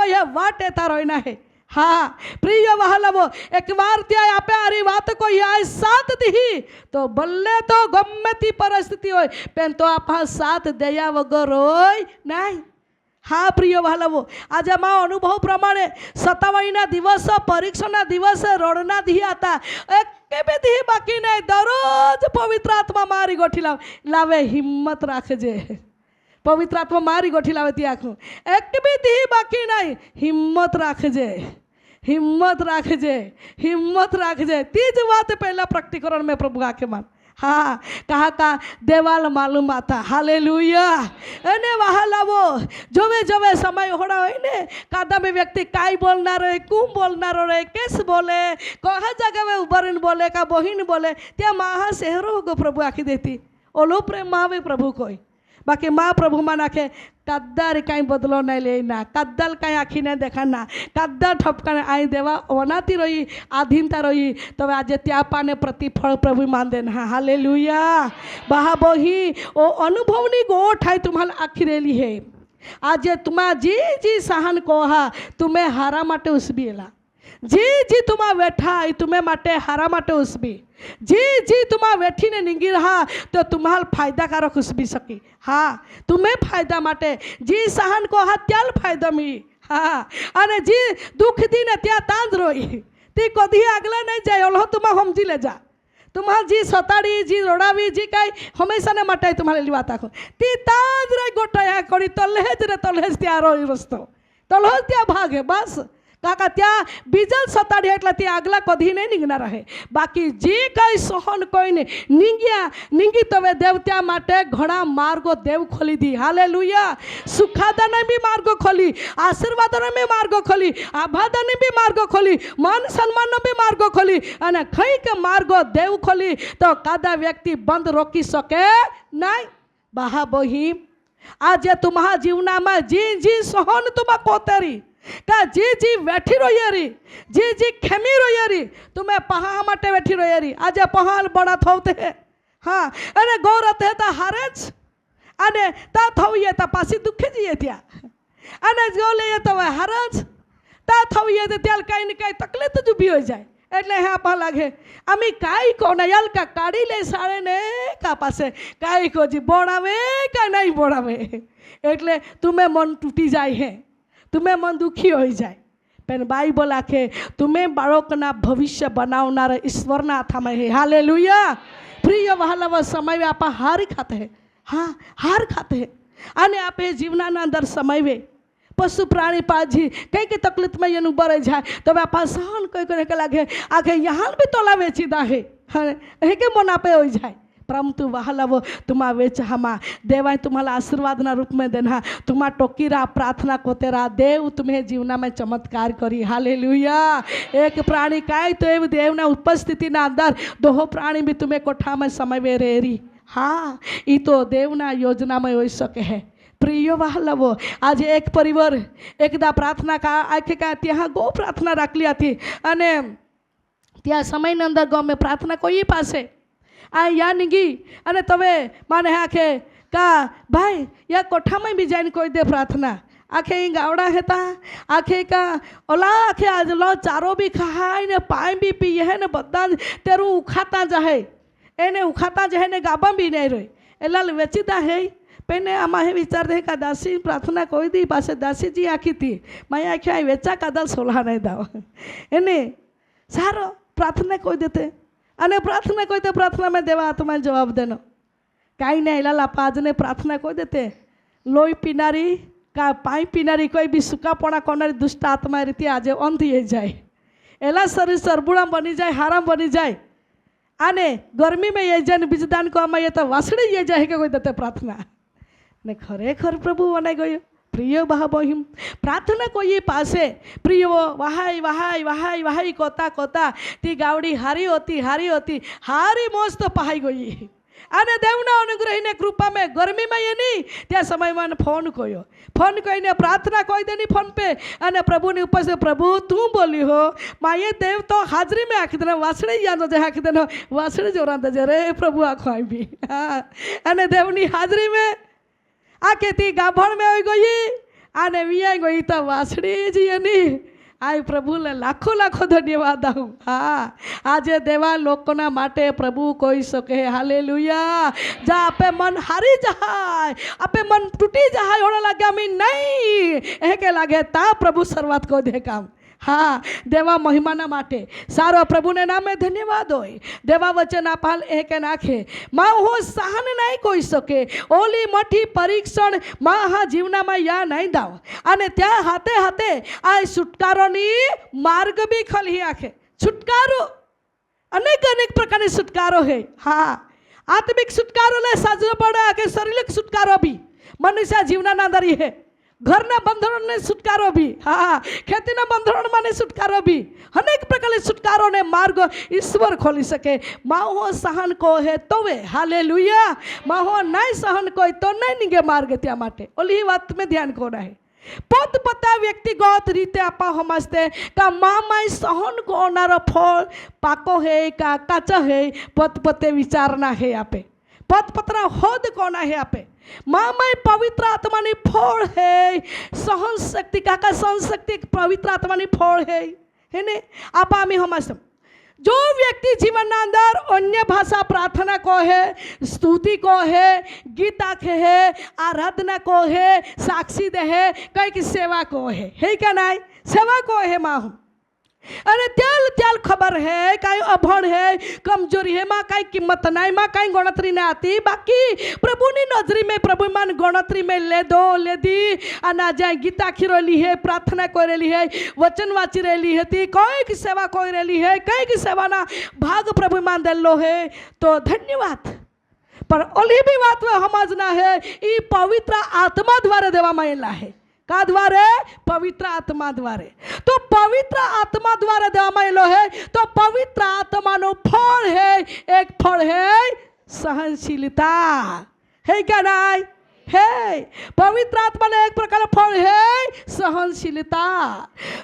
है वाटे तारो ना है. हाँ प्रिय वहालवो एक बार त्या आपे आरी बात को आए साथ दी तो बल्ले तो गम्मे ती परिस्थिति होय पेन तो आपा साथ दया वगर होय नहीं. हाँ प्रिय वहालवो आज मा अनुभव प्रमाणे सतावणीना दिवस परीक्षाना दिवस रोडना दी आता एक के दी बाकी नहीं दररोज पवित्र आत्मा मारी गोठी लावे हिम्मत राखजे. पवित्र आत्मा मारी गोठी लावे ती आखो एक भी दी बाकी नहीं हिम्मत राखजे. हिम्मत राखजे. हिम्मत राखजे. तीज बात पहला प्रकटीकरण में प्रभु आके मान. हाँ कहा का देवाल मालूम आता. हालेलुया. एने वहाँ लावो जोवे जोवे समय होड़ा होय ने कादा में व्यक्ति काई बोलना रहे कुम बोलना रहे केस बोले कहा जगह में उबरन बोले का बहिन बोले त्या महा शहरों को प्रभु आखी देती ओलो प्रेम मावे प्रभु कोई बाकी माँ प्रभु मा नाखे कद्दार कहीं बदलो नहीं लेना कद्दल कहीं आखी नहीं देखना कद्दल ठपका आई देवा वनाती रही आधीनता रही तो आज त्या पाने प्रतिफल प्रभु मान देना. हालेलुया. बहा बही ओ अनुभवनी गोठ है तुम्हारा आखी रेली है आज तुम्हारा जी जी सहन कोहा तुम्हें हारा माटे उसबीला जी जी तुम्हा बैठा तुम्हें माटे हारा माटे उसबी जी जी तुम्हा बैठी ने निंगी रहा तो तुम्हारा फायदा कारक उसबी सकी. हाँ तुम्हें फायदा माटे जी सहन को हा त्याल फायदा मिली. हाँ अने जी दुख दी ने त्या तांज रोई ती कदी आगला नहीं जाए ओलो तुम्हा समझी ले जा तुम्हारा जी सताड़ी जी रोड़ावी जी कई हमेशा ने मटाई तुम्हारे लिए बात आखो ती तांज रे गोटाया करी तलहेज त्या रोई रस्तो तलहेज त्या भागे बस काका त्या बीजल सताड़ी એટલે તે આગલા કદી નહીં નીંગના રહે બાકી જે કઈ સહન કોઈને નીંગી તવે દેવત્યા માટે ઘણા માર્ગો દેવ ખોલી દી. હાલેલુયા. સુખાદાને બી માર્ગો ખોલી આશીર્વાદને બી માર્ગો ખોલી આભાદાને બી માર્ગો ખોલી માન સન્માનનો બી માર્ગો ખોલી અને કઈ કે માર્ગો દેવ ખોલી તો કાદા વ્યક્તિ બંધ રોકી શકે નહીં. બહા બહી આજે तुम्हारा जीवनाમાં जी जी સહન तुम्हा કોતરી का जी जी बैठी रोयरी जी जी खेमी रोयरी तुम्हें पहा माटे बैठी रोयरी आज पहाड़ बड़ा थोते है. हाँ अरे गौरत है तो हारेज अने ता थोइए तो पासी दुखे जिए त्या अने गोले तो हारज ता थोइए तो त्याल कहीं न कहीं तकलीफ तो भी हो जाए એટલે હા પા લાગે અમે કાઈ કો નયલ કા કાઢી લે સાળે ને કા પાસે કાઈ કો જી બોડાવે કા નહીં બોડાવે એટલે तुम्हें मन टूटी जाए है तुम्हें मन दुखी हो जाए પણ બાઇબલ આખે તમે બાળકના ભવિષ્ય બનાવનારા ઈશ્વરના હાથમાં હે. હાલેલુયા. પ્રિય વહાલાવા સમય આપા હારી ખાતે હે. હા, હાર ખાતે હે. અને આપે જીવનાના અંદર સમયવે પશુ પ્રાણી પાજી કઈ કઈ તકલીફમાં એનું બરે જાય તો આપા સહન કઈ કરે કે લાગે આગે યહાન બી તોલા વેચી દા હે हे के मन आपे हो जाए. परंतु वहालावो तुम्हा वेचहामा देवाय तुम्हाला आशीर्वादना रूप में देना. तुम्हा टोकीरा प्रार्थना कोतेरा देव तुम्हें जीवना में चमत्कार करी. हालेलुया. एक प्राणी काय तो एवं देवना उपस्थितिना अंदर दोहो प्राणी भी तुम्हें कोठा में समय रेरी. हाँ, ये तो देवना योजना में हो सके है. प्रिय वहालावो आज एक परिवार एकदा प्रार्थना का आखे का ત્યાં ગો પ્રાર્થના રાખલી હતી અને ત્યાં સમયની અંદર ગમે પ્રાર્થના કોઈ પાસે આ યા નીગી અને તમે માને આખે કા ભાઈ યા કોઠામાં બી જઈને કોઈ દે પ્રાર્થના આખે ગાવડા હતા આખે કા ઓલા આખે આજ લો ચારો બી ખાય ને પાણી બી પીએ ને બધા તેરું ઉખાતા જાય એને ઉખાતા જાય ને ગાબા બી નહીં રહે એલા વેચીતા હે. पेने आमा हे विचार दे का दासी प्रार्थना कोई दी पासे दासी जी आखी थी मैं आख्या वेचा कादल सोला नहीं दाव एने सारो प्रार्थना कोई देते अने प्रार्थना कोई दे प्रार्थना में देवा तुम्हें जवाब देनो काई नहीं लाला पाज ने प्रार्थना कोई देते लोई पीनारी का पाई पीनारी कोई भी सुकापणा कोनारी दुष्ट आत्मा रीति आज अंत ये जाए एला शरीर सरबुड़ा बनी जाए हाराम बनी जाए आने गर्मी में ये जाए बीजदान को आमा ये तो वासड़ी ये जाए के कोई देते प्रार्थना ने खरेखर प्रभु बनाई गयो. प्रिय बहिम प्रार्थना कोई पासे प्रिय वहाई वहाई वहाई वहाई कोता कोता ती गावड़ी हारी होती हारी मस्त पहाई गई અને દેવના અનુગ્રહીને કૃપા में गर्मी में ये नहीं त्या समय में फोन कोयो फोन कहीने प्रार्थना कोई देनी फोन पे અને પ્રભુની ઉપર से प्रभु तू बोली हो माये देव तो हाजरी में आखी देना वासड़ी याद जे आखी देना वासड़ी जोरा दे रे प्रभु आखो आई भी. हाँ, અને દેવની હાજરી में आके ती गाभण में आई गई आने वियाई गई तो वासड़ी जी नहीं आई प्रभु ले लाखों लाखों धन्यवाद आऊँ. हाँ, आज देवा लोकोना माटे प्रभु कोई सके. हालेलुया. जा आपे मन हारी जाए आपे मन टूटी जाए होने लगे अमी नहीं ए के लागे ता प्रभु सर्वात को दे काम. हाँ, देवा महिमाना माटे सारो प्रभुने नामे धन्यवाद होय. देवा वचन आपाल एक नाखे माँ हो सहन नहीं कोई सके ओली मठी परीक्षण माँ हा जीवना में या नहीं दाव अने त्या हाथे हाथे आ छुटकारोनी मार्ग भी खली आखे. छुटकारो अनेक अनेक प्रकार छुटकारो है. हाँ, आत्मिक छुटकारो ले साजरो पड़ा के शारीरिक छुटकारो भी मनुष्य जीवना अंदर है. घरना बंधन ने छुटकारो भी. हाँ, खेतीना बंधन माने छुटकारो भी अनेक प्रकार छुटकारो ने मार्ग ईश्वर खोली सके. माहो सहन को है तो वे. हालेलुया. माहो नहीं सहन कोई तो नहीं निगे मार्ग त्या माटे ओली बात में ध्यान को रहे. पद पता व्यक्तिगत रीते आपा समझते का मामाई सहन कोनारो फल पाको है का काचा है पद पते विचारना है आपे पद पत्रा होद कोना है आपे मामाई पवित्र आत्मा नी फल है सहन शक्ति का सहन शक्ति पवित्र आत्मा नी फल है ने आपा आमी समझते जो व्यक्ति जीवन अंदर अन्य भाषा प्रार्थना को है स्तुति को है गीता के है आराधना को है साक्षी दे है कई की सेवा को है क्या नहीं सेवा को है माँ अरे त्याल त्याल खबर है काई अभण है कमजोरी है माँ काई किम्मत नहीं माँ काई गणतरी नहीं आती बाकी प्रभु ने नजरी में प्रभु मान गणतरी में ले दो ले दी आना जाए गीता खिरोली है प्रार्थना कोई रेली है वचन वाची रेली है ती कोई की सेवा कोई रेली है कई की सेवा ना भाग प्रभु मान दे लो है तो धन्यवाद. पर ओली भी बात में समझना है ये पवित्र आत्मा द्वारा देवा मायला है. का द्वारे पवित्र आत्मा द्वारे. तो पवित्र आत्मा द्वारा देवामायलो है तो पवित्र आत्मा नो फल है एक फल है सहनशीलता है क्या नहीं है. पवित्र आत्मा ने एक प्रकार फल है सहनशीलता.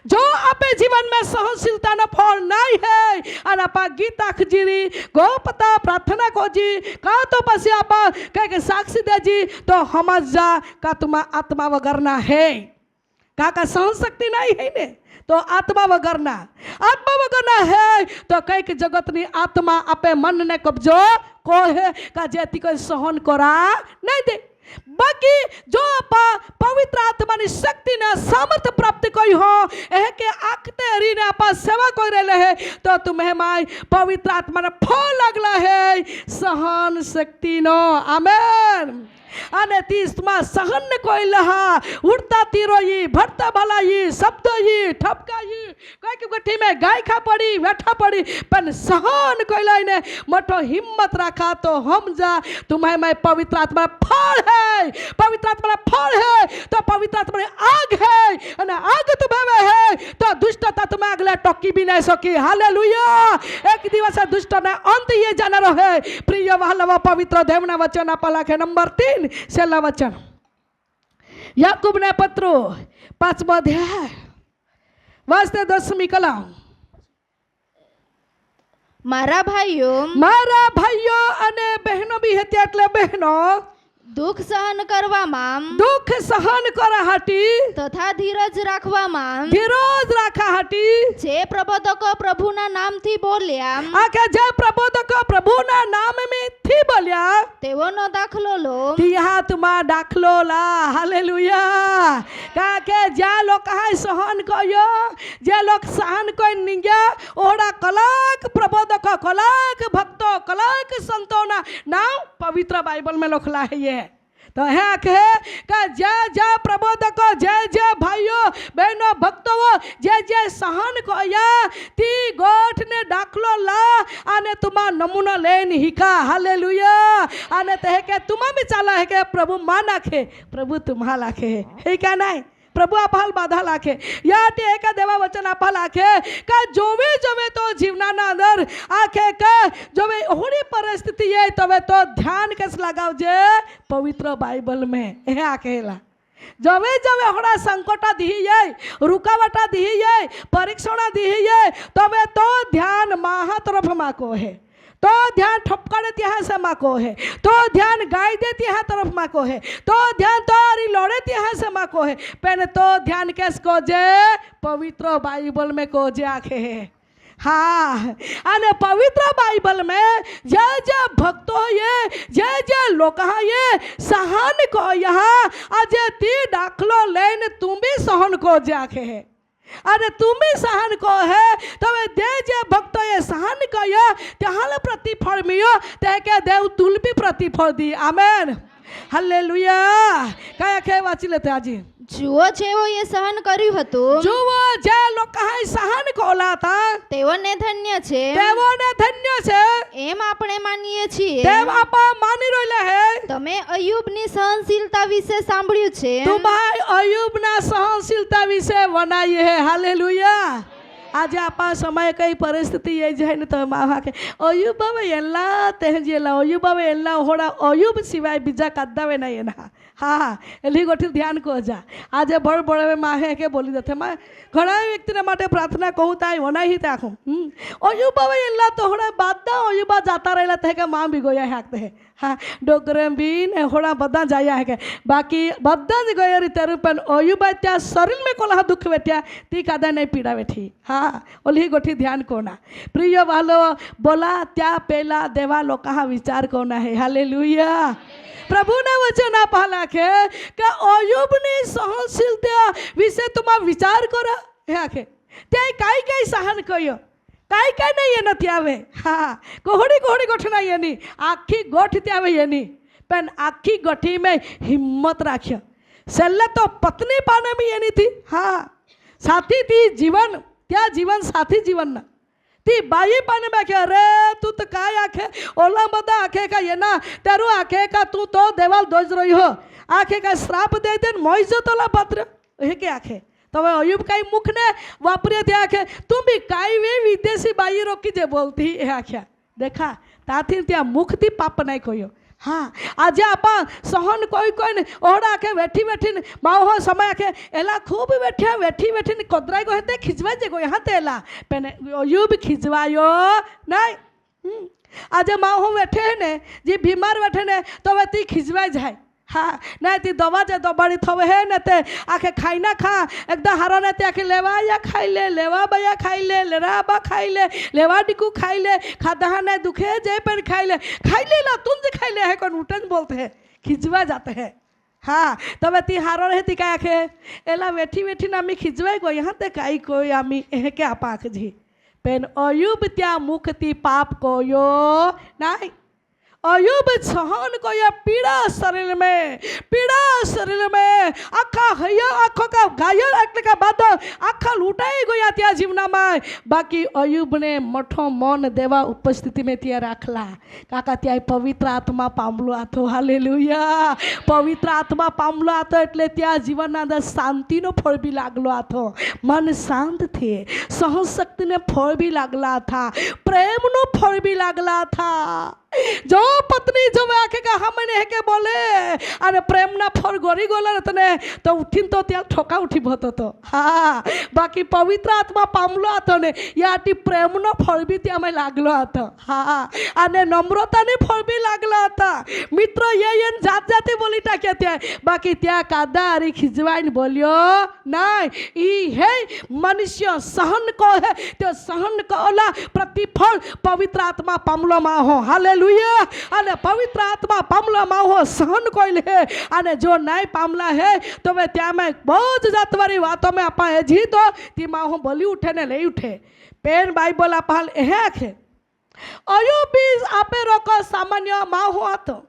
जो आपे जीवन में सहनशीलता ना फल नहीं है और आप गीता खजीरी गोपता प्रार्थना को जी का तो पसी आप कह साक्षी दे जी तो समझ जा का तुम्हारा आत्मा वगरना है का सहन शक्ति नहीं है ने तो आत्मा वगरना है तो कई के जगत नी आत्मा आपे मन ने कब्जो को है का जेती को सहन करा नहीं दे बाकी जो पवित्र आत्मा ની શક્તિ ને સામર્થ્ય પ્રાપ્ત કરી હો એ કે આખતે હરીને આપા સેવા કરી રહેલે હે તો तुम्हें माय पवित्र आत्मा ने फल लागला है सहन शक्ति नो आमेन અને તીસમાં સહન કોઈલહા ઉડતા તીરોઈ ભરતા ભલાઈ શબ્દોઈ ઠપકાઈ કોઈ ગઠી में गाय खा पड़ी बैठा पड़ी पर सहन कोइलाने मठो हिम्मत रखा तो हम जा तुम्हें मैं पवित्र आत्मा फल है पवित्र आत्मा फल है तो पवित्र आत्मा आग है અને आग तुम्हें है तो दुष्टता तुम्हें अगले टोकी भी नहीं सकी हालेलुया एक दिवस दुष्टता अंत ये जाना रहे प्रिय वहालवा पवित्र देवना वचन आपला के नंबर 3 छेल्ला वचन याकूब ने पत्रो 5 अध्याय वास्ते 10મી कलम મારા ભાઈઓ અને બહેનો બી હતી એટલે બહેનો દુઃખ સહન કરવામાં દુઃખ સહન કરા હાટી તથા ધીરજ રાખવામાં ધીરજ રાખા હાટી જે પ્રબોધકો પ્રભુના નામથી બોલ્યા આકે જે પ્રબોધકો પ્રભુના નામ में थी बोलिया તેઓનો દાખલો લો यहाँ तुम्हारा दाखलो ला हालेलुया काके जे लोग कहाँ सहन कयो जे लोग सहन कोई निंजा ओड़ा कलाक प्रबोधक कलाक भक्तो कलाक संतोना नाम पवित्र बाइबल में लिखला है ये तो है कि जे प्रबोधको जे भाइयों बहनों भक्तों जे सहन कया ती गोठ ने दाखलो ला आने तुम्हारा नमूना लेन हिका हालेलुया आने ते के तुम्हारा भी चाला है कि प्रभु मान आखे प्रभु तुम्हारा लाखे है क्या नहीं प्रभु आपाल बाधा लाखे या एक देवा वचन आपाल आखे का जोवे जोवे तो जीवना ना अंदर आखे का जोवे होनी परिस्थिति है तवे तो ध्यान कस लगाव जे पवित्र बाइबल में है आखेला जवे जवे होड़ा संकटा दी है रुकावटा दी है परीक्षणा दी है तवे तो ध्यान माहा तरफ माको है तो ध्यान ठपकाड़े ત્યાં से माको है तो ध्यान गाय दे ત્યાં तरफ माको है तो ध्यान तोरी लड़े ત્યાં से माको है पहले तो ध्यान कैस को जे पवित्र बाइबल में को जे आखे है हाँ अने पवित्र बाइबल में जे भक्तो ये जे लोग ये सहन को यहाँ अजे ती दाखलो लेने तुम भी सहन को जे आखे है अरे तुम सहन को है तो दे जे भक्त ये सहन कया त्याल प्रतिफल मियो ते के देव तुल भी प्रतिफल दी आमेन हालेलुया कया के वाची लेते आजी જુઓ જેવો એ સહન કર્યું હતું जुओ जे लोग कहां सहन कोला था તેઓને ધન્ય છે देवोने धन्य छे એમ આપણે માનીએ છીએ देव आपा मानी रोले है તમે અયુબની સહનશીલતા વિશે સાંભળ્યું છે तुम्हारी अयुब ना सहनशीलता विषय बनाई है हालेलुया आज आपा समय कई परिस्थिति ये जाए तो मावा के अयुब बाबा एल्ला तेहजेला अयुब बाबा एल्ला होड़ा अयुब सिवाय बीजा कद्दावे नहीं ना हाँ एली गोठी ध्यान को जा आज बड़ बड़े माहे के बोली देते मैं घना व्यक्ति ने माटे प्रार्थना कहूँ ताई होना ही ताकू अयुब बाबा एल्ला तो होड़ा बादा अयुबा जाता रहेला ते के मां भी गोया हाकते है हाँ डोगरे बीन होड़ा बदा जाया है के बाकी बदा ज गया रीते रूपन अयुबा त्या शरीर में कोला दुख बैठा ती कादा नहीं पीड़ा बैठी हाँ ओली गोठी ध्यान कोना प्रिय वालो बोला त्या पेला देवा लोग कहाँ विचार कोना है हालेलुया प्रभु ने वचन आपला के अयुब ने सहनशीलता विषय तुम विचार करा हे आखे ते काई काई सहन कयो काई काई नहीं ये नथी आवे हाँ कोहड़ी कोहड़ी गोठना ये नहीं आखी गोठ त्यावे ये नहीं पण आखी गोठी में हिम्मत राख्यो सेल्ले तो पत्नी पाने में ये नहीं थी हाँ साथी थी जीवन त्या जीवन साथी जीवन ना ती बाई पाने में आखे अरे तू तो काय आखे ओला बदा आखे का ये ना तेरू आखे का तू तो देवाल दोज रही हो आखे का श्राप दे देन मोइजो तोला पात्र हे के आखे तो अयुब काई मुख ने वापरे थे आखे तुम भी काई वे विदेशी बाई रोकी जे बोलती है आख्या देखा ताथी त्या मुख थी पाप नहीं कोयो हाँ आज आप सहन कोई कोई ने ओढ़ा के बैठी बैठी माओ समय के एला खूब बैठे बैठी बैठी कोदराई को हेते खिंचवा जे को यहाँ तेला पेने अयुब खिंचवायो नहीं आज माओ बैठे है ने जी बीमार बैठे ने तो वे ती खिंचवा जाए हाँ नहीं ती दवा जे दबाड़ी थवे है न ते आखे खाई ना खा एकदम हारा ने ते आखे लेवा या खाई ले लेवा बया खाई ले लेरा बा खाई ले लेवा डिकू खाई ले खादा नहीं दुखे जे पर खाई ले ला तुम जे खाई ले है कौन उठन बोलते हैं खिंचवा जाते हैं હા તમે તી હારો રહેતી કાંખે એલા વેઠી વેઠીને આમી ખીજવાઈ ગયો यहाँ તે કાંઈ કોઈ આમી એ કે પાકજી પેન અયુબ ત્યાં મુખથી પાપ કોયો નહીં अयुब सहन को यह पीड़ा शरीर में आखा हया आँखों का घायल એટલે કે બાદ આખા લૂંટાઈ ગયા ત્યાં જીવનામાં બાકી અયુબને મઠો મૌન દેવા ઉપસ્થિતિમાં ત્યાં રાખલા કાકા ત્યાં પવિત્ર આત્મા પામલો હતો હાલેલુયા પવિત્ર આત્મા પામલો હતો એટલે ત્યાં જીવનના અંદર શાંતિનો ફળ બી લાગલો હતો મન શાંત થે સહનશક્તિને ફળ બી લાગલા હતા પ્રેમનો ફળ બી લાગલા હતા જો પત્ની જો આખેકા હમને હે કે બોલે અને પ્રેમના ફળ ગોરી ગોલા તને તો ઉઠીને તો ત્યાં ઠોકા ઉઠી ભતો તો હા બાકી પવિત્ર આત્મા પામલો હતો ને યાટી પ્રેમનો ફળ બી ત્યાં લાગલો હતો હા અને નમ્રતાની ફળ બી લાગલા હતા મિત્ર એ જાત જાતે બોલી ટાક્યા ત્યાં બાકી ત્યાં કાદારી ખીજવાઈને બોલ્યો નહીં ઈ હે મનુષ્ય સહન કો હે તે સહન કોલા પ્રતિફળ પવિત્ર આત્મા પામલો માં હો હાલે અને પવિત્ર આત્મા પામલા માહો સહન કોઈ લે અને જો નહીં પામલા હે તો વે ત્યાં મેં બહુ જ જાતવારી વાતો में આપા હે જી તો તી માહો બોલી ઉઠે ને લઈ ઉઠે પેન બાઇબલ આપા હે આખે અયુબી આપે રોકો સામાન્ય માહો હતો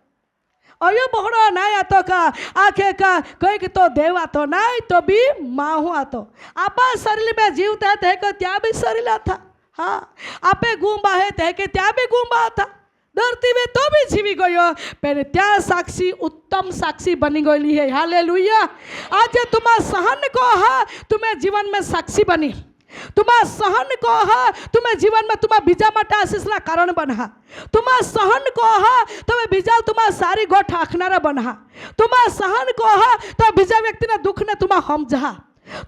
અયુબ બહડો નહીં હતો કા આખે કા કઈ તો દેવ હતો નહીં તો બી માહો હતો આપા શરીર में જીવતા હે કે ત્યાં બી શરીર હતા હા આપે ગુંબા હે તે કે ત્યાં બી ગુંબા હતા धरती में तो भी जीवी गयो पहले त्या साक्षी उत्तम साक्षी बनी गई है हालेलुया आज तुम्हारा सहन को हा तुम्हें जीवन में साक्षी बनी तुम्हारा सहन को हा तुम्हें जीवन में तुम्हारा बीजा માટે આશીષના કારણ બના तुम्हारा सहन को हा तुम्हें बीजा तुम्हारा सारी गोठ आखनारा बना तुम्हारा सहन को हा तो बीजा व्यक्ति ना दुख ने तुम्हारा समझा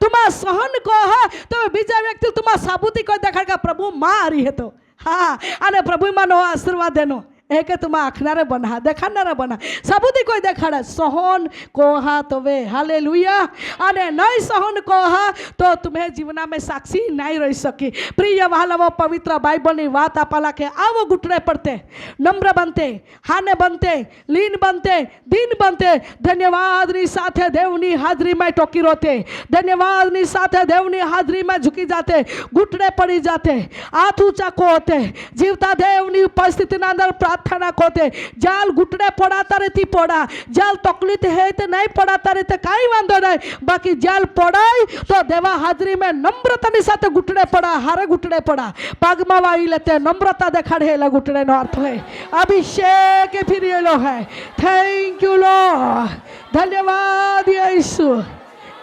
तुम्हारा सहन को हा तो बीजा व्यक्ति तुम्हारा साबुती को देखा का प्रभु मां आ रही है तो हाँ અને પ્રભુ માનો આશીર્વાદ એનો એ કે તુમ આખનારે બના દેખાનારા બના સાબુતી કોઈ દેખાડે સહન કોહા તવે હાલેલુયા અને નહીં સહન કોહા તો तुम्हें जीवना में साक्षी नहीं रही सकी प्रिय वहालवो पवित्र बाइबलની વાત આપલા કે આવો ઘૂંટણે પડતે નમ્ર બનતે હાને બનતે લીન બનતે દીન બનતે ધન્યવાદની સાથે દેવની હાજરીમાં ટોકી રોતે ધન્યવાદની સાથે દેવની હાજરીમાં ઝૂકી જાતે ઘૂંટણે પડી જાતે હાથ ઊંચા કોતે જીવતા દેવની ઉપસ્થિતિના અંદર प्रार्थना कोते जाल घुटने पड़ाता रहती पड़ा जाल तकलीफ है तो नहीं पड़ाता रहते कहीं वांधो नहीं बाकी जाल पड़ाई तो देवा हाजरी में नम्रता साथ घुटने पड़ा हारे घुटने पड़ा पगमा वाई लेते नम्रता देखाड़ेला घुटने नो अर्थ है अभिषेक फिर है थैंक यू लॉर्ड धन्यवाद यीशु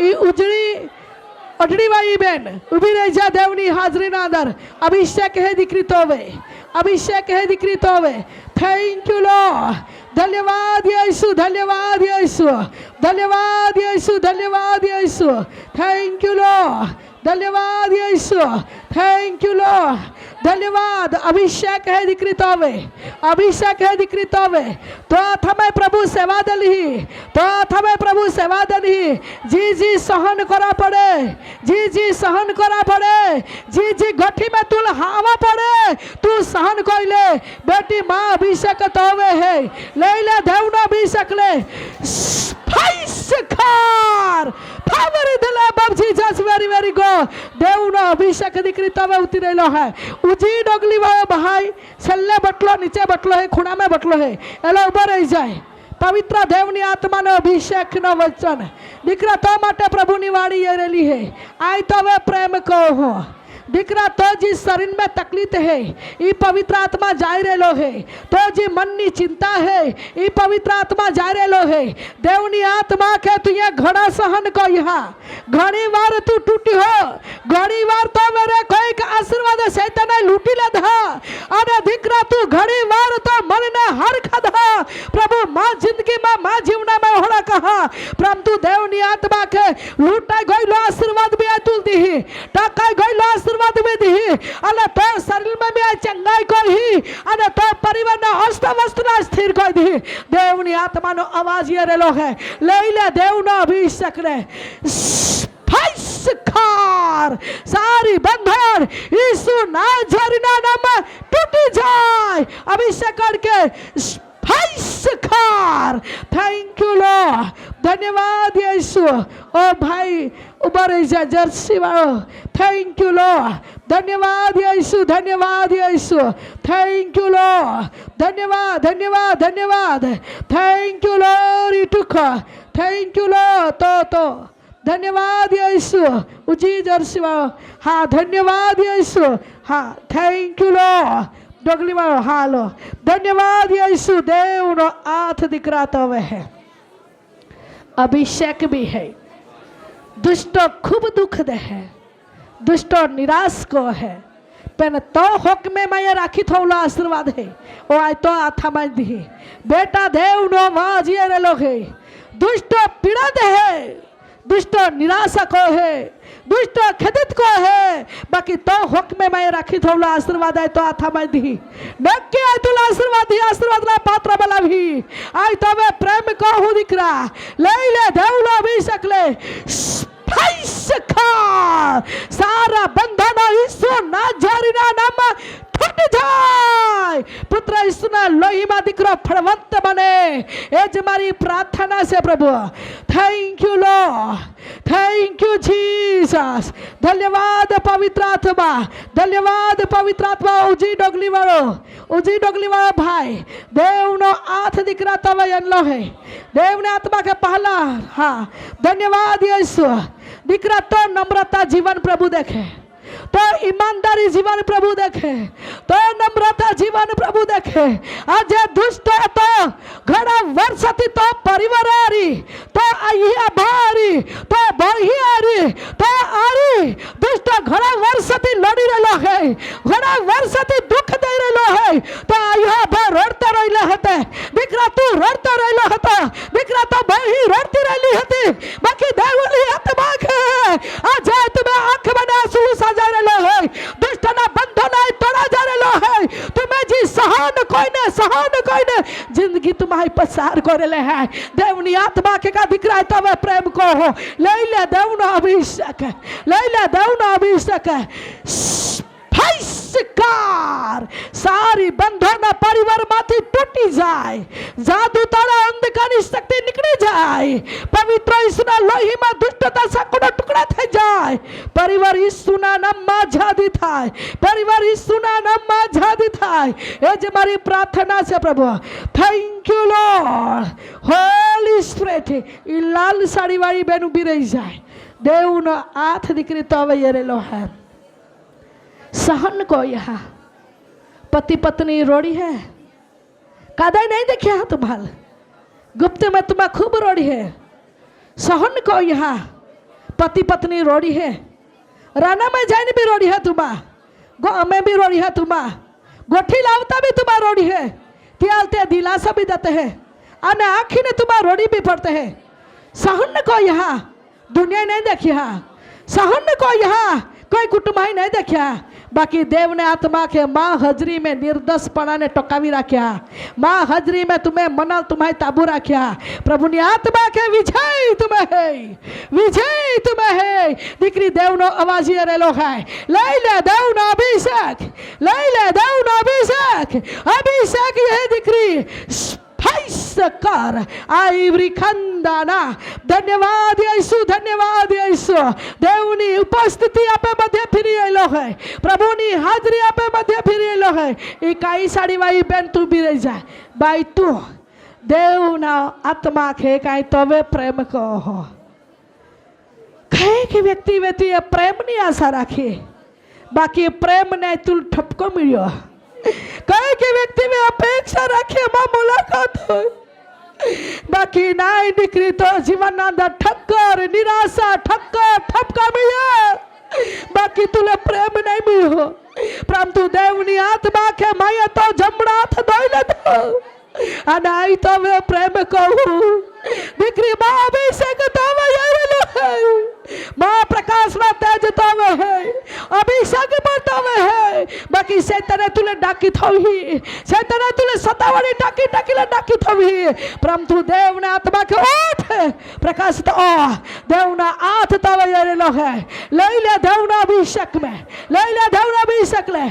ई उजड़ी अठड़ी वाई बेन उभी रही जा देवनी हाजरी ना अंदर अभिषेक है दीकरी तो वे अभिषेक है दीकरी तो वे थैंक यू लॉर्ड धन्यवाद यीशु धन्यवाद यीशु धन्यवाद यीशु धन्यवाद यीशु थैंक यू लॉर्ड धन्यवाद यीशु थैंक यू लॉर्ड धन्यवाद अभिषेक है दीकरी तो वे अभिषेक है दीकरी तो वे तो थमे प्रभु सेवा दली तो थमे प्रभु सेवा दली जी जी सहन करा पड़े जी सहन करा पड़े जी गठी में तुल हावा पड़े तू सहन कोई ले बेटी माँ अभिषेक तो वे है ले ले देवना अभिषेक ले खार फावरी दिले बाप जीसस वेरी वेरी गो देवनो अभिषेक दीकरी तवे उतरेलो है उजी डगली वाला भाई छल्ले बटलो नीचे बटलो है खुणा में बटलो है एलो ऊपर रही जाए पवित्र देवनी आत्मा नो अभिषेक नो वचन दीकरा तो माटे प्रभु नी वाड़ी येरेली है आई तो वे प्रेम को हो दीकरा तो जी शरीर में तकलीफ है ये पवित्र आत्मा जाय रेलो है तो जी मन नी चिंता है ये पवित्र आत्मा जाय रेलो है देवनी आत्मा के तू ये घड़ा सहन को यहाँ घड़ी बार तू टूटी हो घड़ी बार तो मेरे कोई का आशीर्वाद शैतान लूटी लधा अरे दीकरा तू घड़ी बार तो मन ने हर खधा प्रभु माँ जिंदगी में माँ जीवना में होना कहा परंतु देवनी आत्मा के लूटा गई आशीर्वाद भी तुल दी टाका गई आशीर्वाद में दी अने तो शरीर में भी चंगाई को ही अने तो परिवार ने अस्त वस्त स्थिर कर दी देवनी आत्मा नो आवाज ये रेलो है ले ले देवनो अभिषेक रे खार सारी बंधन यीशु नाम टूटी जाए अभिषेक करके स्फाइसकार थैंक यू लॉर्ड धन्यवाद यीशु ओ भाई उबर जर्सी वालों थैंक यू लॉर्ड धन्यवाद यीशु थैंक यू लॉर्ड धन्यवाद धन्यवाद धन्यवाद थैंक यू लॉर्ड इटुक थैंक यू लॉर्ड तो धन्यवाद यीशु उजी जर्सी वालों हाँ धन्यवाद यीशु हाँ थैंक यू लॉर्ड डोगली वालों हाँ लो धन्यवाद यीशु देव नो हाथ दिखराता हुए है अभिषेक भी है दुष्ट खूब दुख दे है दुष्ट निराश को है पेन तो होक में मैं राखी थोला आशीर्वाद है ओ आई तो आथा मैं दी बेटा देव नो माजिए रे लोग है दुष्ट पीड़ा दे है दुष्ट निराशा को है दुष्ट खदित को है बाकी तो होक में मैं राखी थोला आशीर्वाद है तो आथा मैं दी नक्की आई तुला आशीर्वाद ना पात्र बला भी आई तो वे प्रेम को हूँ दिख रहा ले देवला भी सकले सारा बंधन ईश्वर ना जारी ना नाम टूट जाए पुत्र ईश्वर लोही मा दीकरो फलवंत बने एज मारी प्रार्थना से प्रभु thank you Lord thank you Jesus धन्यवाद पवित्र आत्मा उजी डोगली वालो भाई देव नो हाथ दिखरा तब एनलो है देव ने आत्मा के पहला हाँ धन्यवाद यीशु दिखरा तो नम्रता जीवन प्रभु देखे तो ईमानदारी जीवन प्रभु देखे तो नम्रता जीवन प्रभु देखे आज दुष्ट तो घड़ा वर्षति तो परिवारी तो आइया भारी तो बढ़ियारी तो आरी दुष्ट घड़ा वर्षति लड़ी रहलो है घड़ा वर्षति दुख दे रहलो है तो आइया भा रोडते रहले हते दिकरा तू रोडते रहलो हता दिकरा तो बही रोडती रहली हती बाकी देवली आत्मा के आज तुम्हें आंख बना आंसू साजा रहलो है दुष्ट ना बंधन है तोड़ा जा रहलो है तुम्हें जी सहन कोई ने जिंदगी तुम्हारी पसार करे है देवनी आत्मा के का दिखरा तब प्रेम को हो ले देवना अभिषेक भाईसकार सारी बंधन परिवार माथी टूटी जाए जादू तारा अंधकार शक्ति निकली जाए पवित्र ईसुना लोही में दुष्टता सकुड़ा टुकड़ा थे जाए परिवार ईसुना नाम झादी थाय परिवार ईसुना नाम झादी थाय ए जे मारी प्रार्थना से प्रभु thank you Lord Holy Spirit ई लाल साड़ी वाली बेनु भी रही जाए देव नो हाथ दिकरी तो ये रेलो है सहन को यहाँ पति पत्नी रोड़ी है कादा नहीं देखिए हाँ तुम्हार गुप्त में तुम्हारा खूब रोड़ी है सहन को यहाँ पति पत्नी रोड़ी है राना में जाने भी रोड़ी है तुम्हारा गो में भी रोड़ी है तुम्हारा गोठी लावता भी तुम्हारा रोड़ी है त्यालते दिलासा भी देते हैं आने आँखी ने तुम्हारा रोड़ी भी पड़ते हैं सहन को यहाँ दुनिया नहीं देखी हाँ सहन को यहाँ कोई कुटुंबाई नहीं देखा बाकी देव ने आत्मा के माँ हजरी में निर्दोषपणा ने टोकावी रखा माँ हजरी में तुम्हें मनल तुम्हारी ताबू रखा प्रभु ने आत्मा के विजय तुम्हें है दीकरी देव नो आवाज ये रेलो है ले देव नो अभिषेक ये दीकरी कर आईवरी खंदाना धन्यवाद यीशु देवनी उपस्थिति आपे मध्य फिरी आलो है प्रभुनी हाजरी आपे मध्य फिरी आलो है ई काई साड़ी वाई बेन तू भी रह जाए बाई तू देव ना आत्मा के काई तवे प्रेम को हो कहे कि व्यक्ति प्रेम नहीं आशा रखे बाकी प्रेम ने तू ठपको मिलो कहे कि व्यक्ति में अपेक्षा रखे मां मुलाकात हो बाकी नाई निकली तो जीवन अंदर ठक्कर निराशा ठपका मिले बाकी तुले प्रेम नहीं मिलो परंतु देवनी आत्मा के माया तो जमणाथ धोइले तो अनाई तो वे प्रेम कहूँ दिकरी माँ अभिषेक तो है माँ प्रकाश में तेज तो है अभिषेक बढ़ता है बाकी सैताने तुले डाकी थी सैताने तुले सतावड़ी डाकी थी परंतु देव ने आत्मा के ओठ प्रकाशित देव ना आठ तो है ले देव ना अभिषेक में ले देव ना अभिषेक ले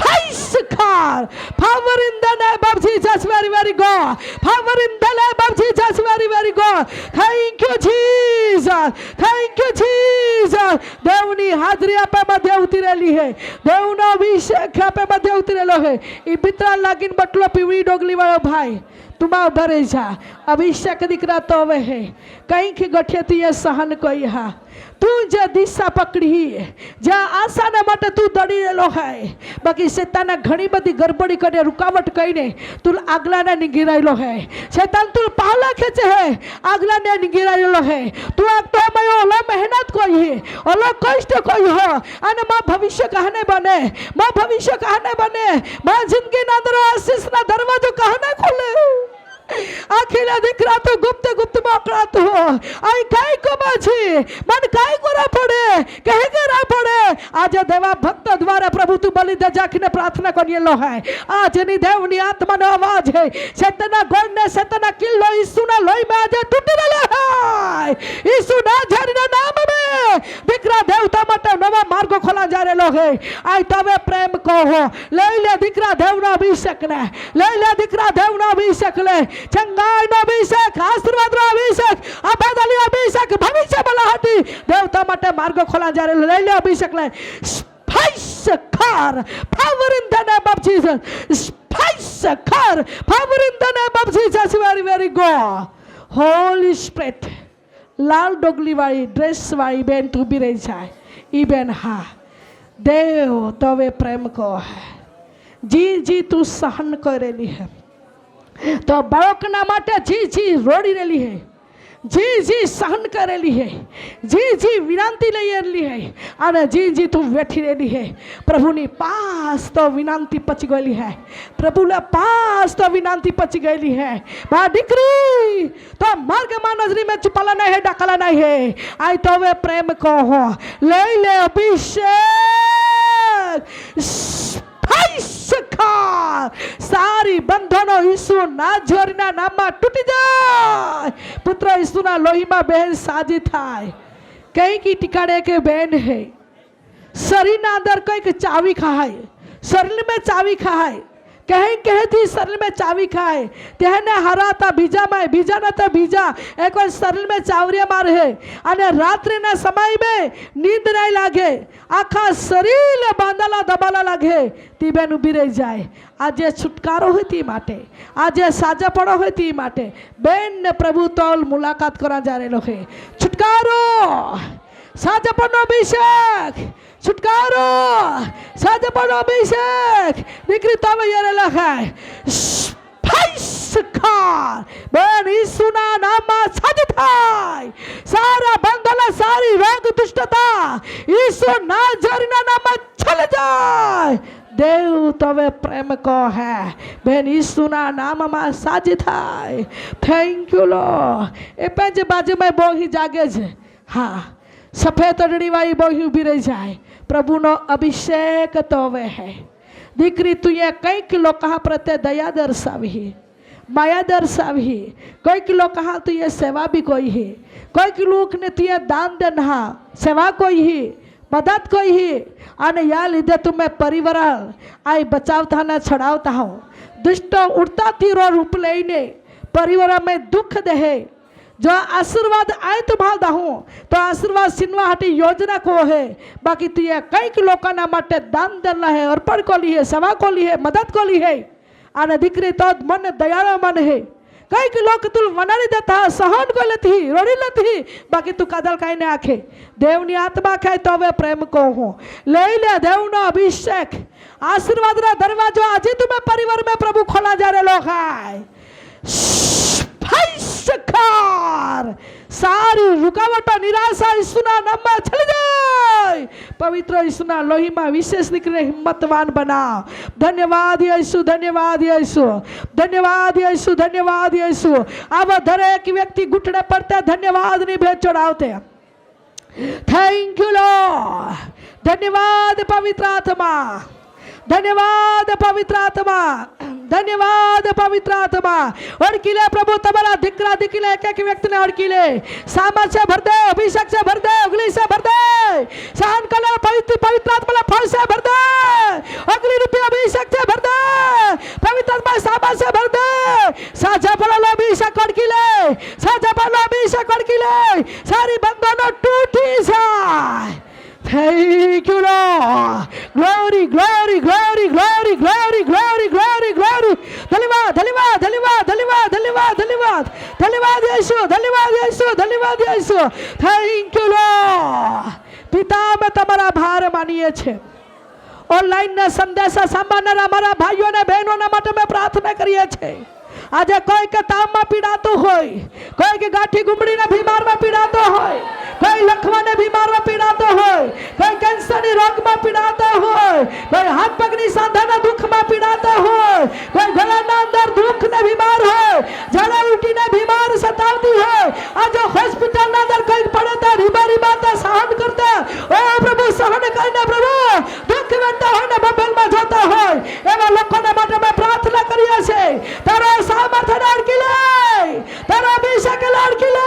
Spice car. Power in the name of Jesus. Very, very good. Power in the name of Jesus. Very, very good. Thank you, Jesus. Thank you, Jesus. દેવની હાજરી આપે મધ્ય ઉતરેલી હે. દેવનો અભિષેક આપે મધ્ય ઉતરેલો હે. એ પિત્રા લાગીને બટલો પીવડી ડોગલી વાળો ભાઈ तुमा भरे जा अभिषेक दिखरा तो वे है कहीं की गठियती है सहन कोई हा तू जे दिशा पकड़ी जा आशा ने मटे तू दड़ी रेलो है बाकी शैतान घणी बधी गड़बड़ी करे रुकावट कईने तू आगला ने निगिरायलो है शैतान तू पहला खेचे है आगला ने निगिरायलो है तू अब तो मैं ओला मेहनत कोई है ओला कष्ट कोई हो अने मां भविष्य कहने बने मां भविष्य कहने बने मां जिंदगी ना अंदर आशीष ना दरवाजो कहने खुले आखिला दिखरा तो गुप्त गुप्त मोकळात हो आई काय को बाजी मन काय करा पड़े कहे करा पड़े आज देवा भक्त द्वारा प्रभु तू बलि दे जाखिने प्रार्थना करिएलो है आज नी देवनी आत्मा नो आवाज है शैताना गोंडे शैताना किल्लो यीशुना लोई में आज टूटी रहलो है यीशु नाझरी ना नाम में दिखरा देवता मटे नवा मार्ग खोला जा रहलो है आई तवे प्रेम को हो ले ले दिखरा देवना अभिषेक ने ले ले दिखरा देवना अभिषेक ले चंगाई नो अभिषेक आशीर्वाद नो अभिषेक अबदली अभिषेक भविष्य बलाहटी देवता मटे मार्ग खोला जा रहलो ले ले अभिषेक ले Spice car power in the name of Jesus Spice car power in the name of Jesus very very good Holy Spirit लाल डोगली वाली ड्रेस वाली बेन तू भी रही जाए ई बेन हा देव तवे प्रेम को है जी जी तू सहन करेली है तो बाळकना माटे जी जी रोड़ी रेली है जी जी सहन करेली है जी जी विनंती लई है अने जी जी तू बैठी रेली है प्रभु नी पास तो विनंती पच गई है प्रभु ले पास तो विनंती पच गई है बा दीकरी तो मार्ग मा नजरी में चुपाला नहीं है डकला नहीं है आई तो वे प्रेम को हो ले ले अभिषेक सारी बंधनो यीशु नाझरीना नामમાં તૂટી જાય પુત્ર यीशुना લોહીમાં બહેન સાજી થાય કઈ કી टिकाड़े के बहन है शरीर ना अंदर कई चावी खाए शरीर में चावी खाए कहीं कहती शरीर में चावी खाए तेहने हराता बीजा में बीजा ना तो बीजा एक बार शरीर में चावरिया मार है अने रात्रि ना समय में नींद नहीं लागे आखा शरीर बांधला दबाला लागे ती बेन उभी रही जाए आज छुटकारो हुई थी माटे आज साजा पड़ो हुई थी माटे बेन ने प्रभु तौल मुलाकात करा जा रहे लोग छुटकारो साजापन अभिषेक छुटकारो साजापन अभिषेक दीकरी तब ये लखा बेन यीशुना नामમાં સાજી થાય सारा बंधन सारी रोग दुष्टता यीशु नाझरीना नामમાં चले जाए देव तवे प्रेम को है बेन यीशुना नामમાં સાજી થાય thank you Lord A page बाजू में बोही जागे छे हाँ सफेद अडड़ी वाली बोही उभी रही जाए प्रभु नो अभिषेक तो वे है दीकरी तू ये कई किलो कहा प्रत्ये दया दर्शावी माया दर्शावी कई किलो कहा तू ये सेवा भी कोई है कई किलो ने तू ये दान देना सेवा कोई ही मदद कोई ही आने या लीधे तुम्हें परिवार आई बचावता न छड़ावता हूँ दुष्ट उड़ता तीरो रूप लेने परिवार में दुख दे जो आशीर्वाद आए तुम्हारा हूँ तो आशीर्वाद सिनवा हटी योजना को है बाकी तू ये कई लोगों माटे दान देना है अर्पण को ली है सेवा को ली है मदद को ली है आने दीकरी तो मन दयालु मन है कई लोग तू वनाड़ी देता सहन को लेती रोड़ी लेती बाकी तू कदल कहीं ने आखे देवनी आत्मा खाए तो वे प्रेम को हूँ ले ले देवनो अभिषेक आशीर्वाद ना दरवाजो आज तुम्हें परिवार में प्रभु खोला जा रहे लोग है सारी रुकावटों निराशा यीशुना नामમાં चली जाए पवित्र यीशुना लोहीમાં विशेष निकले हिम्मतवान बनाओ धन्यवाद यीशु धन्यवाद यीशु धन्यवाद यीशु धन्यवाद यीशु अब दरेक व्यक्ति घुटने पड़ते धन्यवाद नहीं भेज चढ़ाते थैंक यू लॉर्ड धन्यवाद पवित्र आत्मा धन्यवाद पवित्र आत्मा धन्यवाद पवित्र आत्मा अड़किले प्रभु तमरा दिकरा दिखले एक एक व्यक्ति ने अड़किले सामर्थ से भर दे अभिषेक से भर दे उंगली से भर दे सहन कला पवित्र पवित्र आत्मा फल से भर दे अगली रूपी Glory, glory, glory, glory, glory, glory, glory, glory. धन्यवाद, धन्यवाद, धन्यवाद, धन्यवाद, धन्यवाद, धन्यवाद, धन्यवाद यीशु, धन्यवाद यीशु, धन्यवाद यीशु. Thank you Lord. પિતા અમે તમારા ભાર માનીએ છીએ. ઓનલાઈનના સંદેશા સાંભળનારા અમારા ભાઈઓ અને બહેનોના માટે અમે પ્રાર્થના કરીએ છીએ. આજે કોઈ કે તાવમાં પીડાતું હોય, કોઈ કે ગાંઠી ગુમડીના બીમારમાં પીડાતો હોય, કોઈ લખવાને બીમારમાં પીડાતો હોય, કોઈ કેન્સરની રોગમાં પીડાતો હોય, કોઈ હાથ પગની સાંધાના દુઃખમાં પીડાતો હોય, કોઈ ગળાના અંદર દુઃખને બીમાર હોય, ઝાડા ઉલટીને બીમાર સતાવતી હોય, આજે હોસ્પિટલના અંદર કોઈ પડતા રીબા રીબાતા સહન કરતા, ઓ પ્રભુ સહન કરીને પ્રભુ દુઃખ વેઠતા હોય ને મોબાઈલમાં જોતા હોય એવા લોકોના માટે અમે પ્રાર્થના કરીએ છીએ. તારો સામર્થ્ય અડકી લે, તારો અભિષેક અડકી લે,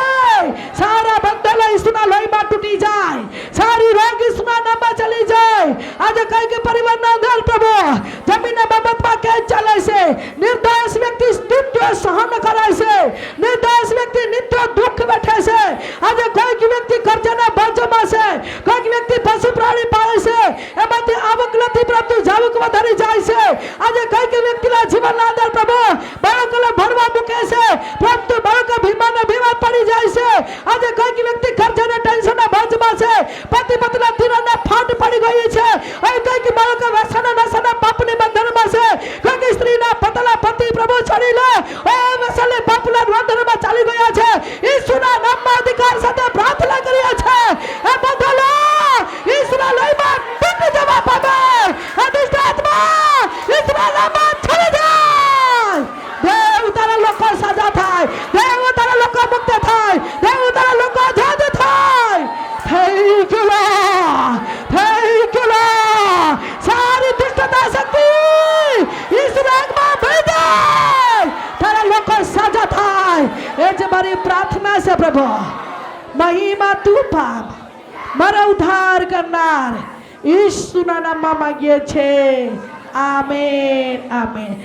સારા બંધેલા ઈસુના લોહીમાં તૂટી જાય, સારી રોગ ઈસુના નામમાં ચલી જાય. આજે કઈ કે પરિવારના અંદર પ્રભુ જમીનના બાબતમાં કેસ ચાલે છે, નિર્દોષ વ્યક્તિ નિત્ય સહન કરે છે, નિર્દોષ વ્યક્તિ નિત્ય દુઃખ વેઠે છે. આજે કોઈક વ્યક્તિ કર્જના બોજમાં છે, કોઈક વ્યક્તિ પશુ પ્રાણી પાળે છે, એમાંથી આવક નથી પ્રાપ્ત, જાવક વધારી જાય છે. આજે કઈક વ્યક્તિના જીવનના અંદર પ્રભુ બાળકોને ભણવા મૂકે છે, પરંતુ બાળકો બીમાર પડી જાય છે. આજે કઈક વ્યક્તિ કર્જના ટેન્શનના બોજમાં છે, પતિ પત્નીના તિરાડના ફાટ પડી ગઈ છે. હવે કઈક બાળકો વ્યસન નશાના પાપની બંધનમાં છે, કઈક સ્ત્રીના પતલા પતિ પ્રભુ છોડી લે, ઓ વ્યસનની પાપના બંધનમાં ચાલી ગયા છે. ઈસુના નામમાં અધિકાર સાથે પ્રાર્થના કરીએ છે, એ બંધનો ઈસુના લોહીમાં તૂટી જવા પામે, આ દુષ્ટ આત્મા ઈસુના નામમાં છોડી જાય. દેવ તારા લોકો સજા થાય, દેવ તારા લોકો મુક્ત થાય, દેવ તારા લોકો આઝાદ થાય. Thank you Lord, thank you Lord. સારી દુષ્ટતા શક્તિ ઈસુના નામમાં ભરી જાય, તારા લોકો સજા થાય. એ જ મારી પ્રાર્થના છે પ્રભુ. મહિમા તું પામ, મારા ઉદ્ધાર કરનાર ઈસુના નામમાં માંગીએ છે. Amen, amen.